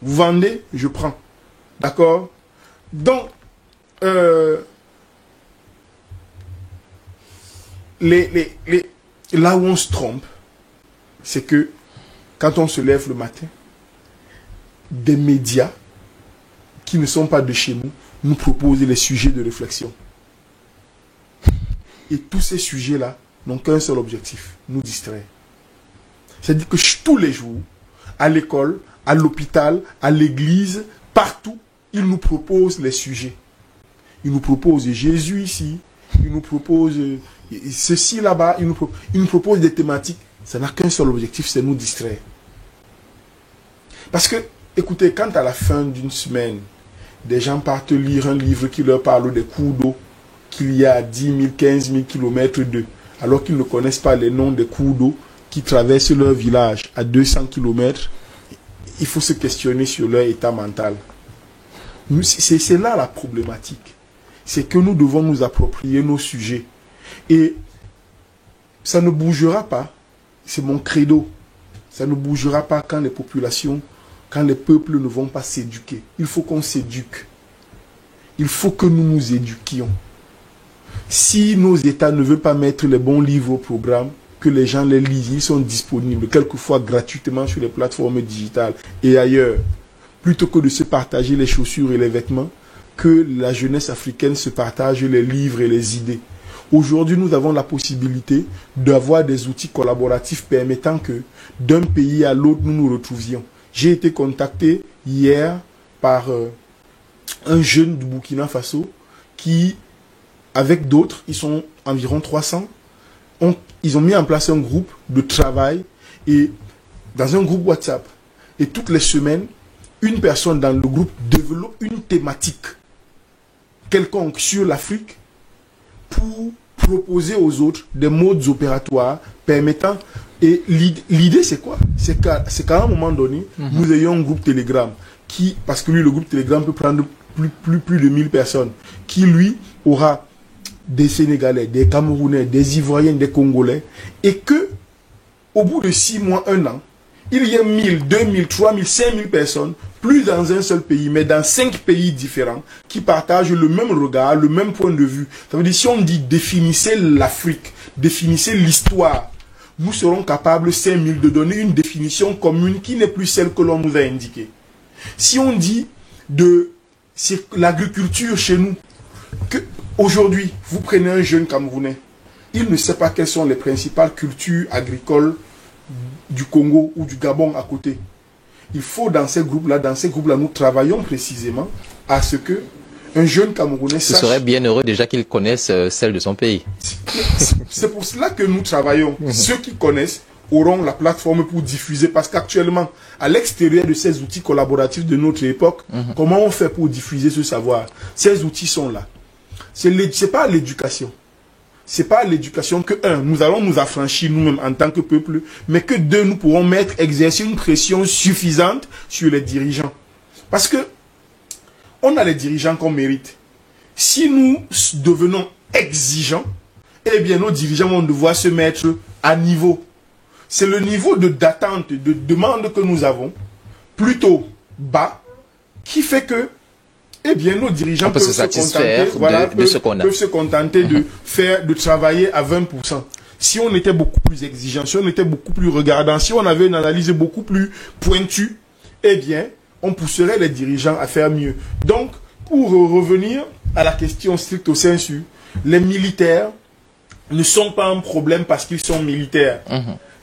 Vous vendez, je prends. D'accord? Donc, là où on se trompe, c'est que quand on se lève le matin, des médias qui ne sont pas de chez nous proposent les sujets de réflexion. Et tous ces sujets-là n'ont qu'un seul objectif, nous distraire. C'est-à-dire que tous les jours, à l'école, à l'hôpital, à l'église, partout, ils nous proposent les sujets. Ils nous proposent Jésus ici, ils nous proposent ceci là-bas, ils nous proposent des thématiques. Ça n'a qu'un seul objectif, c'est nous distraire. Parce que, écoutez, quand à la fin d'une semaine, des gens partent lire un livre qui leur parle des cours d'eau qu'il y a à 10 000, 15 000 kilomètres d'eux, alors qu'ils ne connaissent pas les noms des cours d'eau qui traversent leur village à 200 kilomètres, il faut se questionner sur leur état mental. C'est là la problématique. C'est que nous devons nous approprier nos sujets. Et ça ne bougera pas. C'est mon credo. Ça ne bougera pas quand les populations, quand les peuples ne vont pas s'éduquer. Il faut qu'on s'éduque. Il faut que nous nous éduquions. Si nos États ne veulent pas mettre les bons livres au programme, que les gens les lisent, ils sont disponibles quelquefois gratuitement sur les plateformes digitales et ailleurs, plutôt que de se partager les chaussures et les vêtements, que la jeunesse africaine se partage les livres et les idées. Aujourd'hui, nous avons la possibilité d'avoir des outils collaboratifs permettant que d'un pays à l'autre, nous nous retrouvions. J'ai été contacté hier par un jeune du Burkina Faso qui, avec d'autres, ils sont environ 300, ils ont mis en place un groupe de travail et dans un groupe WhatsApp. Et toutes les semaines, une personne dans le groupe développe une thématique quelconque sur l'Afrique pour proposer aux autres des modes opératoires permettant... Et l'idée, c'est quoi? C'est qu'à un moment donné, nous ayons un groupe Telegram qui, parce que lui, le groupe Telegram peut prendre plus de 1000 personnes, qui, lui, aura des Sénégalais, des Camerounais, des Ivoiriens, des Congolais, et que, au bout de 6 mois, 1 an, il y a 1000, 2000, 3000, 5000 personnes, plus dans un seul pays, mais dans 5 pays différents, qui partagent le même regard, le même point de vue. Ça veut dire, si on dit définissez l'Afrique, définissez l'histoire, nous serons capables, 5000, de donner une définition commune qui n'est plus celle que l'on nous a indiquée. Si on dit de l'agriculture chez nous, que aujourd'hui, vous prenez un jeune Camerounais, il ne sait pas quelles sont les principales cultures agricoles du Congo ou du Gabon à côté. Il faut dans ces groupes-là, nous travaillons précisément à ce que un jeune Camerounais sache... Ce serait bien heureux déjà qu'il connaisse celle de son pays. C'est pour cela que nous travaillons. Ceux qui connaissent auront la plateforme pour diffuser, parce qu'actuellement, à l'extérieur de ces outils collaboratifs de notre époque, comment on fait pour diffuser ce savoir? Ces outils sont là. C'est pas l'éducation. C'est pas l'éducation que, nous allons nous affranchir nous-mêmes en tant que peuple, mais que deux, nous pourrons exercer une pression suffisante sur les dirigeants. Parce que, on a les dirigeants qu'on mérite. Si nous devenons exigeants, eh bien, nos dirigeants vont devoir se mettre à niveau. C'est le niveau d'attente, de demande que nous avons, plutôt bas, qui fait que eh bien, nos dirigeants peuvent se contenter, peuvent se contenter de travailler à 20%. Si on était beaucoup plus exigeant, si on était beaucoup plus regardant, si on avait une analyse beaucoup plus pointue, eh bien, on pousserait les dirigeants à faire mieux. Donc, pour revenir à la question stricto sensu, les militaires ne sont pas un problème parce qu'ils sont militaires.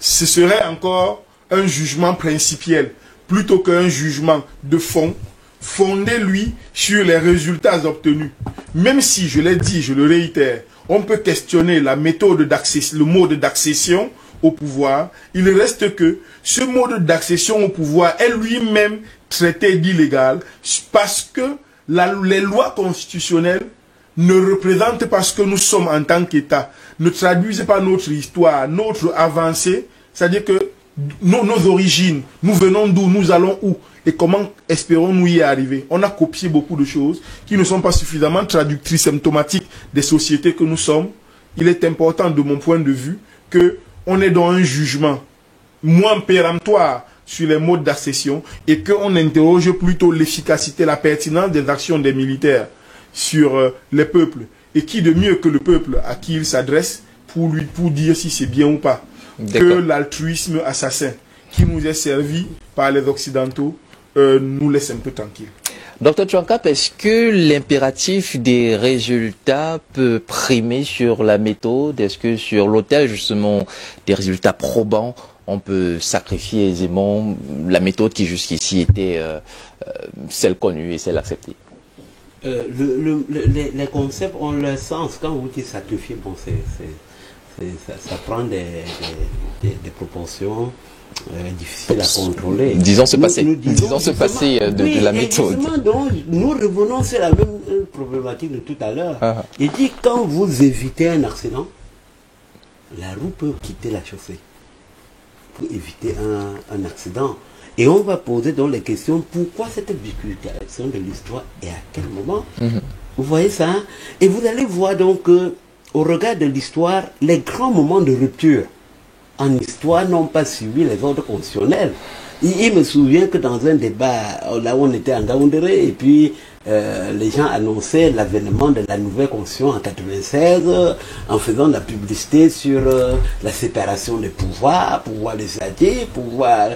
Ce serait encore un jugement principiel, plutôt qu'un jugement de fond, fondé, lui, sur les résultats obtenus. Même si, je l'ai dit, je le réitère, on peut questionner la méthode d'accession, le mode d'accession au pouvoir, il reste que ce mode d'accession au pouvoir est lui-même traité d'illégal parce que les lois constitutionnelles ne représentent pas ce que nous sommes en tant qu'État, ne traduisent pas notre histoire, notre avancée, c'est-à-dire que nos origines, nous venons d'où, nous allons où et comment espérons-nous y arriver. On a copié beaucoup de choses qui ne sont pas suffisamment traductrices, symptomatiques des sociétés que nous sommes. Il est important, de mon point de vue, qu'on ait dans un jugement moins péremptoire sur les modes d'accession et qu'on interroge plutôt l'efficacité, la pertinence des actions des militaires sur les peuples. Et qui de mieux que le peuple à qui il s'adresse pour dire si c'est bien ou pas, que l'altruisme assassin qui nous est servi par les Occidentaux nous laisse un peu tranquilles. Dr Tchouankap, est-ce que l'impératif des résultats peut primer sur la méthode? Est-ce que sur l'autel justement des résultats probants, on peut sacrifier aisément la méthode qui jusqu'ici était celle connue et celle acceptée? Les concepts ont leur sens. Quand vous dites sacrifier, bon, ça prend des proportions difficiles à contrôler. Disons ce passé de la méthode. Donc, nous revenons sur la même problématique de tout à l'heure. Il dit quand vous évitez un accident, la roue peut quitter la chaussée pour éviter un accident. Et on va poser donc les questions, pourquoi cette vulgarisation de l'histoire et à quel moment? Vous voyez ça, hein? Et vous allez voir donc au regard de l'histoire, les grands moments de rupture en histoire n'ont pas suivi les ordres constitutionnels. Il me souvient que dans un débat, là où on était en Gaoundéré, et puis les gens annonçaient l'avènement de la nouvelle constitution en 96, en faisant de la publicité sur la séparation des pouvoirs, pouvoir législatif, pouvoir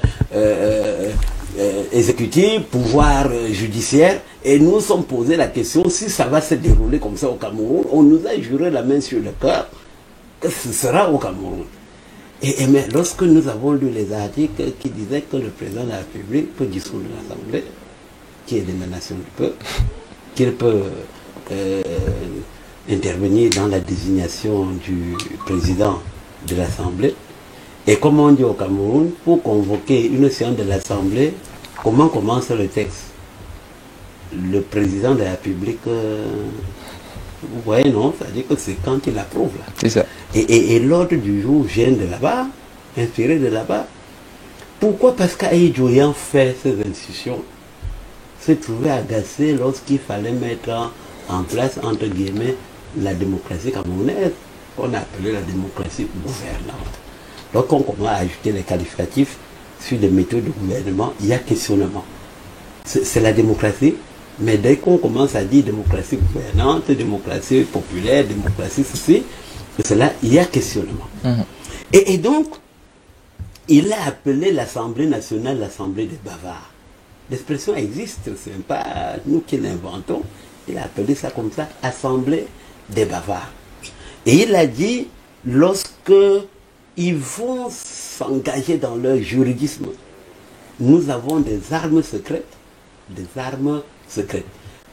exécutif, pouvoir judiciaire. Et nous sommes posé la question, si ça va se dérouler comme ça au Cameroun, on nous a juré la main sur le cœur que ce sera au Cameroun. Mais lorsque nous avons lu les articles qui disaient que le président de la République peut dissoudre l'Assemblée, qui est l'émanation du peuple, qu'il peut intervenir dans la désignation du président de l'Assemblée, et comme on dit au Cameroun, pour convoquer une séance de l'Assemblée, comment commence le texte? Le président de la République, vous voyez, non? C'est-à-dire que c'est quand il approuve, là. C'est ça. Et l'ordre du jour vient de là-bas, inspiré de là-bas. Pourquoi? Parce qu'Aïdjo ayant fait ces institutions, se trouvait agacé lorsqu'il fallait mettre en place, entre guillemets, la démocratie camerounaise, qu'on a appelée la démocratie gouvernante. Lorsqu'on commence à ajouter les qualificatifs sur les méthodes de gouvernement, il y a questionnement. C'est la démocratie, mais dès qu'on commence à dire démocratie gouvernante, démocratie populaire, démocratie ceci, cela, il y a questionnement. Et donc, il a appelé l'Assemblée nationale l'Assemblée des bavards. L'expression existe, ce n'est pas nous qui l'inventons. Il a appelé ça comme ça, Assemblée des bavards. Et il a dit, lorsque ils vont s'engager dans leur juridisme, nous avons des armes secrètes, des armes secrètes.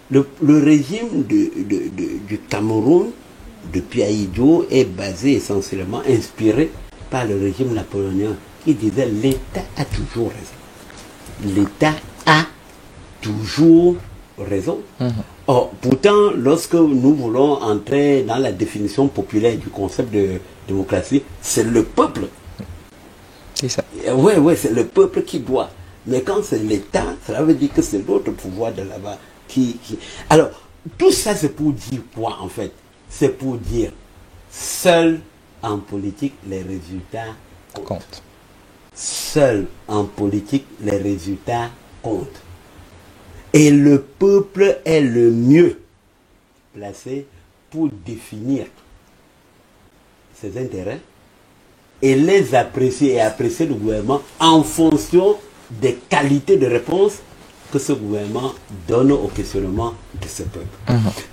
Le régime du Cameroun, depuis Aïdjo, est basé essentiellement, inspiré par le régime napoléonien, qui disait l'État a toujours raison. L'État a toujours raison. Or, pourtant, lorsque nous voulons entrer dans la définition populaire du concept de démocratie, c'est le peuple. C'est ça. Oui, c'est le peuple qui doit. Mais quand c'est l'État, cela veut dire que c'est l'autre pouvoir de là-bas qui... Alors, tout ça, c'est pour dire quoi, en fait? C'est pour dire, seul en politique, les résultats comptent. Seul en politique, les résultats comptent. Et le peuple est le mieux placé pour définir ses intérêts et les apprécier et apprécier le gouvernement en fonction des qualités de réponse que ce gouvernement donne au questionnement de ce peuple.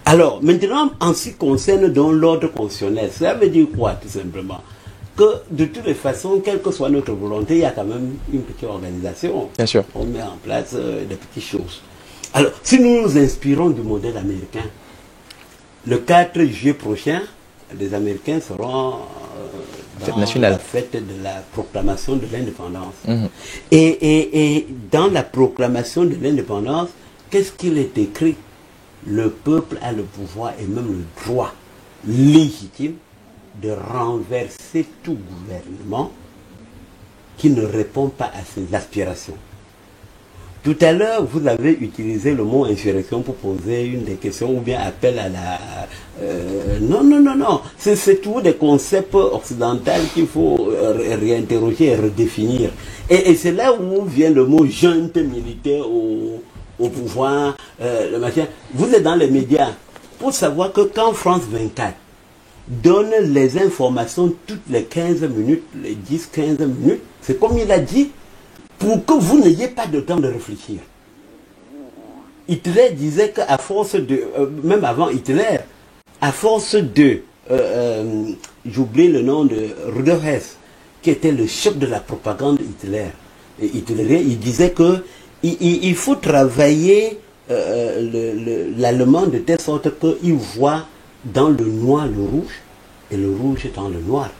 Alors, maintenant, en ce qui concerne donc l'ordre constitutionnel, ça veut dire quoi, tout simplement? Que de toutes les façons, quelle que soit notre volonté, il y a quand même une petite organisation. Bien sûr. On met en place des petites choses. Alors, si nous nous inspirons du modèle américain, le 4 juillet prochain, les Américains seront fête dans nationale. la fête de la proclamation de l'indépendance. Et dans la proclamation de l'indépendance, qu'est-ce qu'il est écrit? Le peuple a le pouvoir et même le droit légitime de renverser tout gouvernement qui ne répond pas à ses aspirations. Tout à l'heure, vous avez utilisé le mot insurrection pour poser une des questions ou bien appel à la... non. C'est tout des concepts occidentaux qu'il faut réinterroger et redéfinir. Et c'est là où vient le mot junte militaire au pouvoir. Le machin. Vous êtes dans les médias pour savoir que quand France 24 donne les informations toutes les 15 minutes, les 10-15 minutes, c'est comme il a dit, pour que vous n'ayez pas de temps de réfléchir. Hitler disait qu'à force de... même avant Hitler, à force de... j'oublie le nom de Rudolf Hess, qui était le chef de la propagande hitlérien, il disait que il faut travailler l'allemand de telle sorte qu'il voit dans le noir le rouge, et le rouge dans le noir.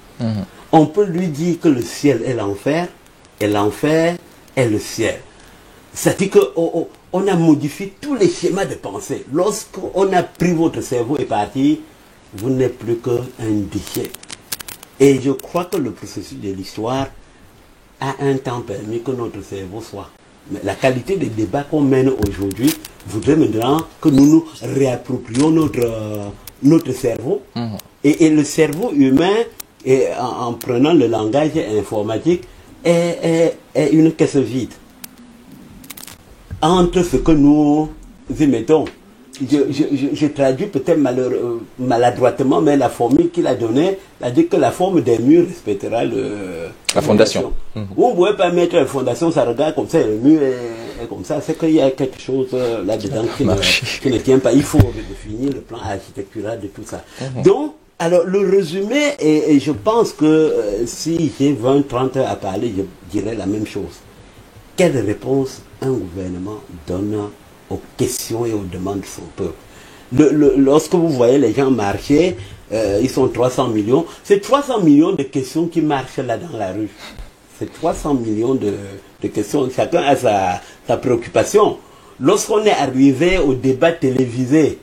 On peut lui dire que le ciel est l'enfer, et l'enfer est le ciel. C'est-à-dire qu'on a modifié tous les schémas de pensée. Lorsqu'on a pris votre cerveau et parti, vous n'êtes plus qu'un déchet. Et je crois que le processus de l'histoire a un temps permis que notre cerveau soit. Mais la qualité des débats qu'on mène aujourd'hui voudrait maintenant que nous nous réapproprions notre cerveau. Et le cerveau humain, en prenant le langage informatique, est une caisse vide. Entre ce que nous émettons, je traduis peut-être maladroitement, mais la formule qu'il a donnée, a dit que la forme des murs respectera la fondation. On ne pouvait pas mettre la fondation, ça regarde comme ça, le mur est comme ça. C'est qu'il y a quelque chose là-dedans qui ne tient pas. Il faut redéfinir le plan architectural de tout ça. Donc, alors, le résumé, et je pense que si j'ai 20-30 heures à parler, je dirais la même chose. Quelle réponse un gouvernement donne aux questions et aux demandes de son peuple? Lorsque vous voyez les gens marcher, ils sont 300 millions, c'est 300 millions de questions qui marchent là dans la rue. C'est 300 millions de questions, chacun a sa préoccupation. Lorsqu'on est arrivé au débat télévisé,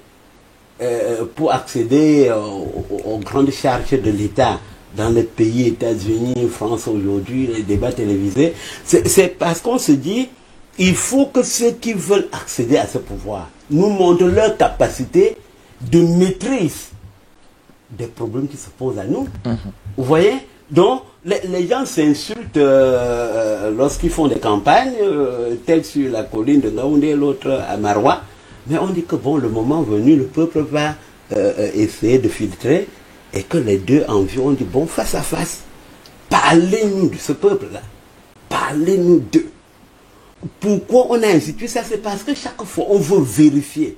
pour accéder aux grandes charges de l'État dans les pays, États-Unis, France aujourd'hui, les débats télévisés, c'est parce qu'on se dit, il faut que ceux qui veulent accéder à ce pouvoir nous montrent leur capacité de maîtrise des problèmes qui se posent à nous. Vous voyez? Donc, les gens s'insultent lorsqu'ils font des campagnes, tel sur la colline de Ngaoundé, l'autre à Maroua. Mais on dit que bon, le moment venu, le peuple va essayer de filtrer et que les deux environ, on dit bon, face à face, parlez-nous de ce peuple-là. Parlez-nous d'eux. Pourquoi on a institué ça? C'est parce que chaque fois, on veut vérifier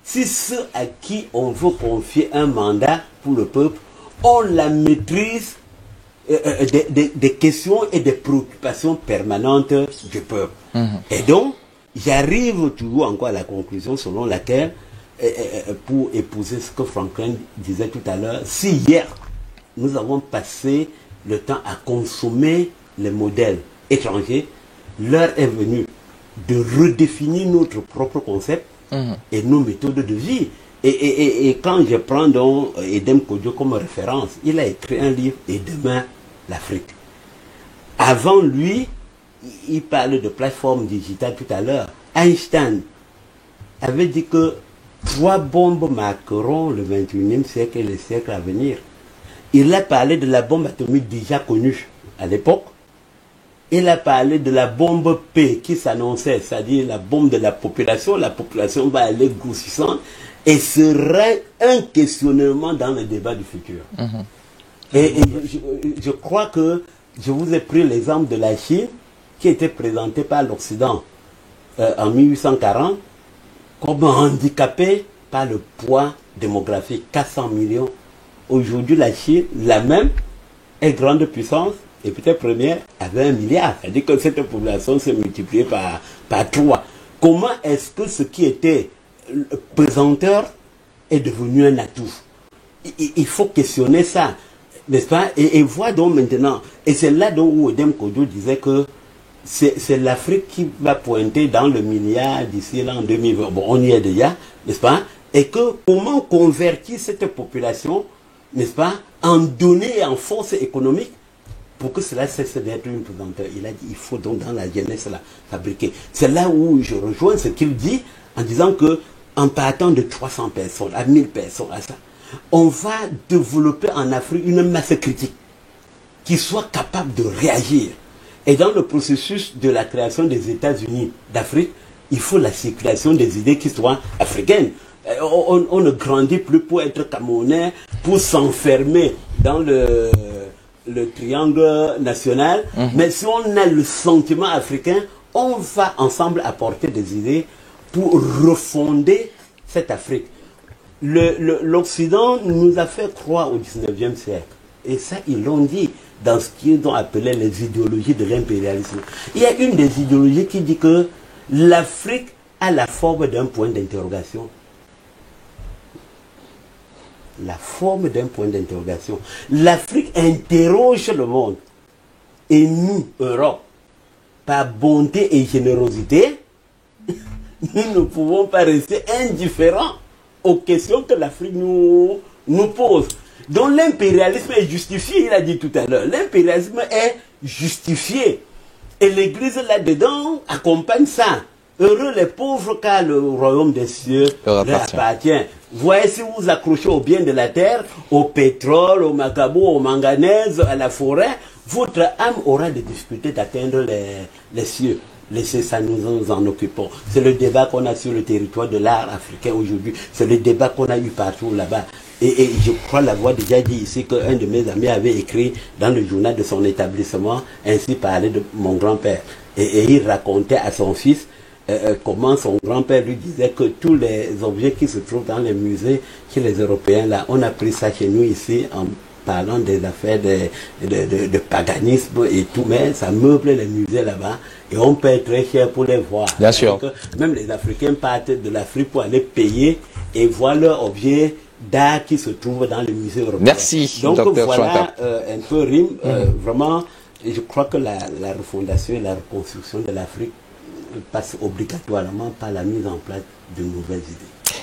si ceux à qui on veut confier un mandat pour le peuple ont la maîtrise des questions et des préoccupations permanentes du peuple. Et donc, j'arrive toujours encore à la conclusion selon laquelle, pour épouser ce que Franklin disait tout à l'heure, si hier nous avons passé le temps à consommer les modèles étrangers, l'heure est venue de redéfinir notre propre concept et nos méthodes de vie. Et quand je prends donc Edem Kodjo comme référence, il a écrit un livre, Et demain l'Afrique. Avant lui, il parle de plateforme digitale tout à l'heure. Einstein avait dit que 3 bombes marqueront le 21e siècle et le siècle à venir. Il a parlé de la bombe atomique déjà connue à l'époque, il a parlé de la bombe P qui s'annonçait, c'est-à-dire la bombe de la population va aller grossissante et serait un questionnement dans le débat du futur. Et je crois que je vous ai pris l'exemple de la Chine qui était présentée par l'Occident en 1840 comme handicapée par le poids démographique, 400 millions. Aujourd'hui, la Chine, la même, est grande puissance, et peut-être première, avait 1 milliard. C'est-à-dire que cette population s'est multipliée par 3. Comment est-ce que ce qui était pesanteur est devenu un atout? Il faut questionner ça, n'est-ce pas? Et voir donc maintenant, et c'est là où Edem Kodjo disait que c'est l'Afrique qui va pointer dans le milliard d'ici l'an 2020. Bon, on y est déjà, n'est-ce pas? Et que comment convertir cette population, n'est-ce pas, en données et en force économique pour que cela cesse d'être une pesanteur. Il a dit il faut donc dans la jeunesse la fabriquer. C'est là où je rejoins ce qu'il dit en disant que en partant de 300 personnes à 1000 personnes à ça, on va développer en Afrique une masse critique qui soit capable de réagir. Et dans le processus de la création des États-Unis d'Afrique, il faut la circulation des idées qui soient africaines. On ne grandit plus pour être Camerounais, pour s'enfermer dans le triangle national. Mais si on a le sentiment africain, on va ensemble apporter des idées pour refonder cette Afrique. L'Occident nous a fait croire au 19e siècle. Et ça, ils l'ont dit dans ce qu'ils ont appelé les idéologies de l'impérialisme. Il y a une des idéologies qui dit que l'Afrique a la forme d'un point d'interrogation. La forme d'un point d'interrogation. L'Afrique interroge le monde. Et nous, Europe, par bonté et générosité, nous ne pouvons pas rester indifférents aux questions que l'Afrique nous pose. Donc l'impérialisme est justifié, il a dit tout à l'heure. L'impérialisme est justifié. Et l'Église là-dedans accompagne ça. Heureux les pauvres car le royaume des cieux leur appartient. Voyez, si vous vous accrochez aux biens de la terre, au pétrole, au macabo, au manganèse, à la forêt, votre âme aura des difficultés d'atteindre les cieux. Laissez ça, nous en occupons. C'est le débat qu'on a sur le territoire de l'art africain aujourd'hui. C'est le débat qu'on a eu partout là-bas. Et je crois l'avoir déjà dit ici qu'un de mes amis avait écrit dans le journal de son établissement, ainsi parlait de mon grand-père. Et il racontait à son fils comment son grand-père lui disait que tous les objets qui se trouvent dans les musées chez les Européens, là, on a pris ça chez nous ici en parlant des affaires de paganisme et tout, mais ça meuble les musées là-bas et on paie très cher pour les voir. Bien sûr. Même les Africains partent de l'Afrique pour aller payer et voir leurs objets d'art qui se trouvent dans les musées européens. Merci, donc Dr. voilà un peu rime. Vraiment, je crois que la refondation et la reconstruction de l'Afrique passe obligatoirement par la mise en place de nouvelles idées.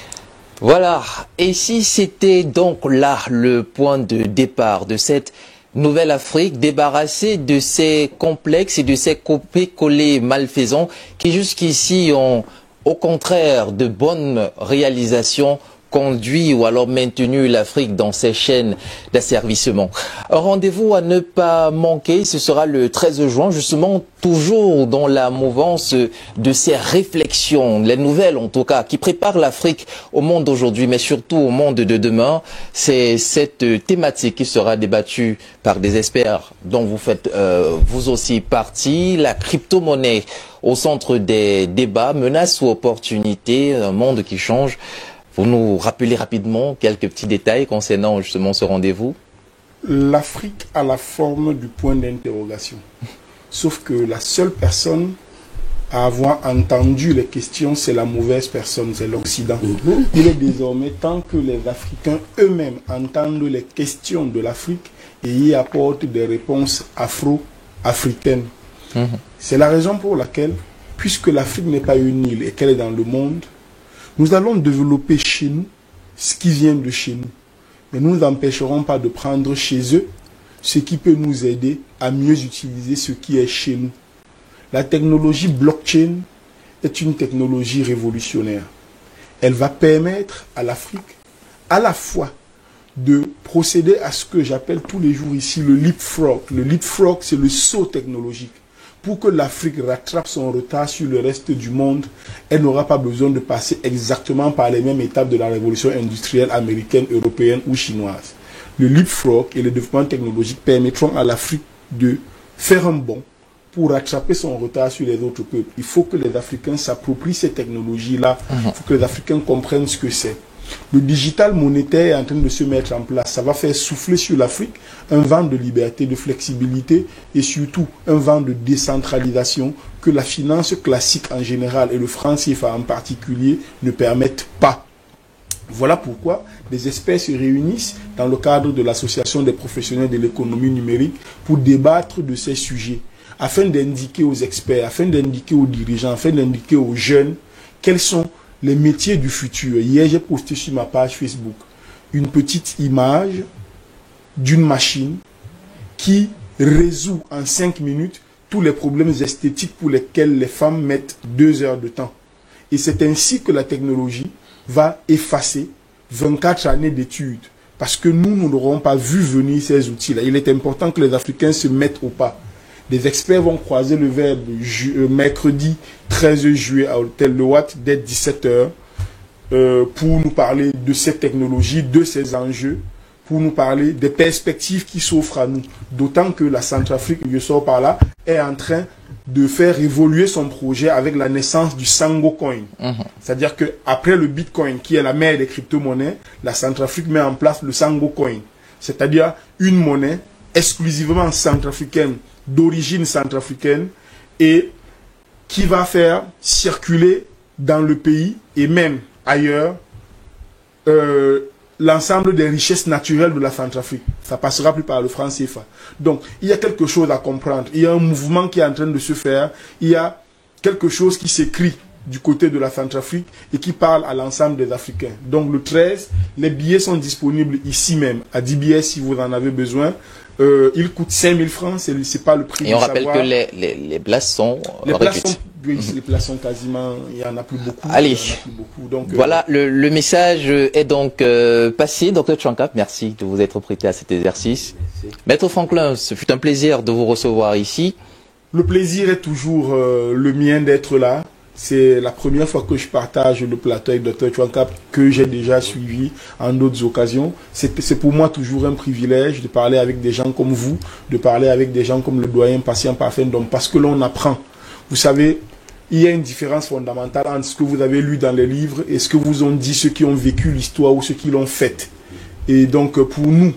Voilà, et si c'était donc là le point de départ de cette nouvelle Afrique, débarrassée de ces complexes et de ces copier-coller malfaisants qui jusqu'ici ont au contraire de bonnes réalisations conduit ou alors maintenu l'Afrique dans ses chaînes d'asservissement. Rendez-vous à ne pas manquer, ce sera le 13 juin, justement, toujours dans la mouvance de ces réflexions, les nouvelles en tout cas, qui préparent l'Afrique au monde d'aujourd'hui, mais surtout au monde de demain. C'est cette thématique qui sera débattue par des experts dont vous faites vous aussi partie, la crypto-monnaie au centre des débats, menaces ou opportunités, un monde qui change. Vous nous rappelez rapidement quelques petits détails concernant justement ce rendez-vous? L'Afrique a la forme du point d'interrogation. Sauf que la seule personne à avoir entendu les questions, c'est la mauvaise personne, c'est l'Occident. Il est désormais temps que les Africains eux-mêmes entendent les questions de l'Afrique et y apportent des réponses afro-africaines. C'est la raison pour laquelle, puisque l'Afrique n'est pas une île et qu'elle est dans le monde, nous allons développer chez nous ce qui vient de chez nous. Mais nous n'empêcherons pas de prendre chez eux ce qui peut nous aider à mieux utiliser ce qui est chez nous. La technologie blockchain est une technologie révolutionnaire. Elle va permettre à l'Afrique à la fois de procéder à ce que j'appelle tous les jours ici le leapfrog. Le leapfrog, c'est le saut technologique. pour que l'Afrique rattrape son retard sur le reste du monde, elle n'aura pas besoin de passer exactement par les mêmes étapes de la révolution industrielle américaine, européenne ou chinoise. Le leapfrog et le développement technologique permettront à l'Afrique de faire un bond pour rattraper son retard sur les autres peuples. Il faut que les Africains s'approprient ces technologies-là. Il faut que les Africains comprennent ce que c'est. Le digital monétaire est en train de se mettre en place. Ça va faire souffler sur l'Afrique un vent de liberté, de flexibilité et surtout un vent de décentralisation que la finance classique en général et le franc CFA en particulier ne permettent pas. Voilà pourquoi des experts se réunissent dans le cadre de l'association des professionnels de l'économie numérique pour débattre de ces sujets, afin d'indiquer aux experts, afin d'indiquer aux dirigeants, afin d'indiquer aux jeunes quels sont les métiers du futur. Hier, j'ai posté sur ma page Facebook une petite image d'une machine qui résout en 5 minutes tous les problèmes esthétiques pour lesquels les femmes mettent 2 heures de temps. Et c'est ainsi que la technologie va effacer 24 années d'études. Parce que nous n'aurons pas vu venir ces outils-là. Il est important que les Africains se mettent au pas. Des experts vont croiser le verbe mercredi 13 juillet à l'hôtel Le Watt dès 17h pour nous parler de cette technologie, de ces enjeux, pour nous parler des perspectives qui s'offrent à nous. D'autant que la Centrafrique, je sors par là, est en train de faire évoluer son projet avec la naissance du Sango Coin. C'est-à-dire qu'après le Bitcoin, qui est la mère des crypto-monnaies, la Centrafrique met en place le Sango Coin. C'est-à-dire une monnaie exclusivement centrafricaine, d'origine centrafricaine, et qui va faire circuler dans le pays et même ailleurs l'ensemble des richesses naturelles de la Centrafrique. Ça passera plus par le franc CFA. Donc, il y a quelque chose à comprendre. Il y a un mouvement qui est en train de se faire. Il y a quelque chose qui s'écrit du côté de la Centrafrique et qui parle à l'ensemble des Africains. Donc, le 13, les billets sont disponibles ici même, à 10 billets si vous en avez besoin. Il coûte 5000 francs, c'est pas le prix. Et on rappelle que les places sont réduites. Les places sont quasiment, il n'y en a plus beaucoup. Allez, donc, voilà, le message est donc passé. Dr Tchouankap, merci de vous être prêté à cet exercice. Merci. Maître Franklin, ce fut un plaisir de vous recevoir ici. Le plaisir est toujours le mien d'être là. C'est la première fois que je partage le plateau avec Dr Tchouankap, que j'ai déjà suivi en d'autres occasions. C'est pour moi toujours un privilège de parler avec des gens comme vous, de parler avec des gens comme le doyen Patient Parfait d'Homme, parce que l'on apprend. Vous savez, il y a une différence fondamentale entre ce que vous avez lu dans les livres et ce que vous ont dit ceux qui ont vécu l'histoire ou ceux qui l'ont faite. Et donc, pour nous,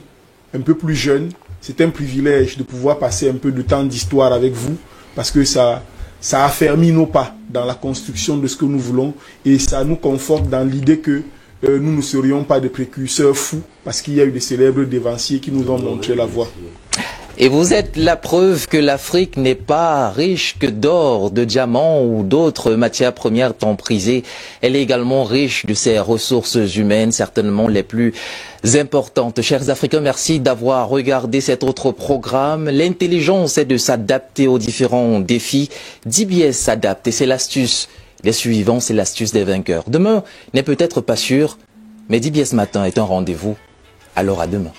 un peu plus jeunes, c'est un privilège de pouvoir passer un peu de temps d'histoire avec vous, parce que ça affermit nos pas dans la construction de ce que nous voulons et ça nous conforte dans l'idée que nous ne serions pas des précurseurs fous parce qu'il y a eu des célèbres dévanciers qui nous ont montré la voie. Et vous êtes la preuve que l'Afrique n'est pas riche que d'or, de diamants ou d'autres matières premières tant prisées. Elle est également riche de ses ressources humaines, certainement les plus importantes. Chers Africains, merci d'avoir regardé cet autre programme. L'intelligence est de s'adapter aux différents défis. DBS s'adapte et c'est l'astuce des suivants, c'est l'astuce des vainqueurs. Demain n'est peut-être pas sûr, mais DBS Matin est un rendez-vous. Alors à demain.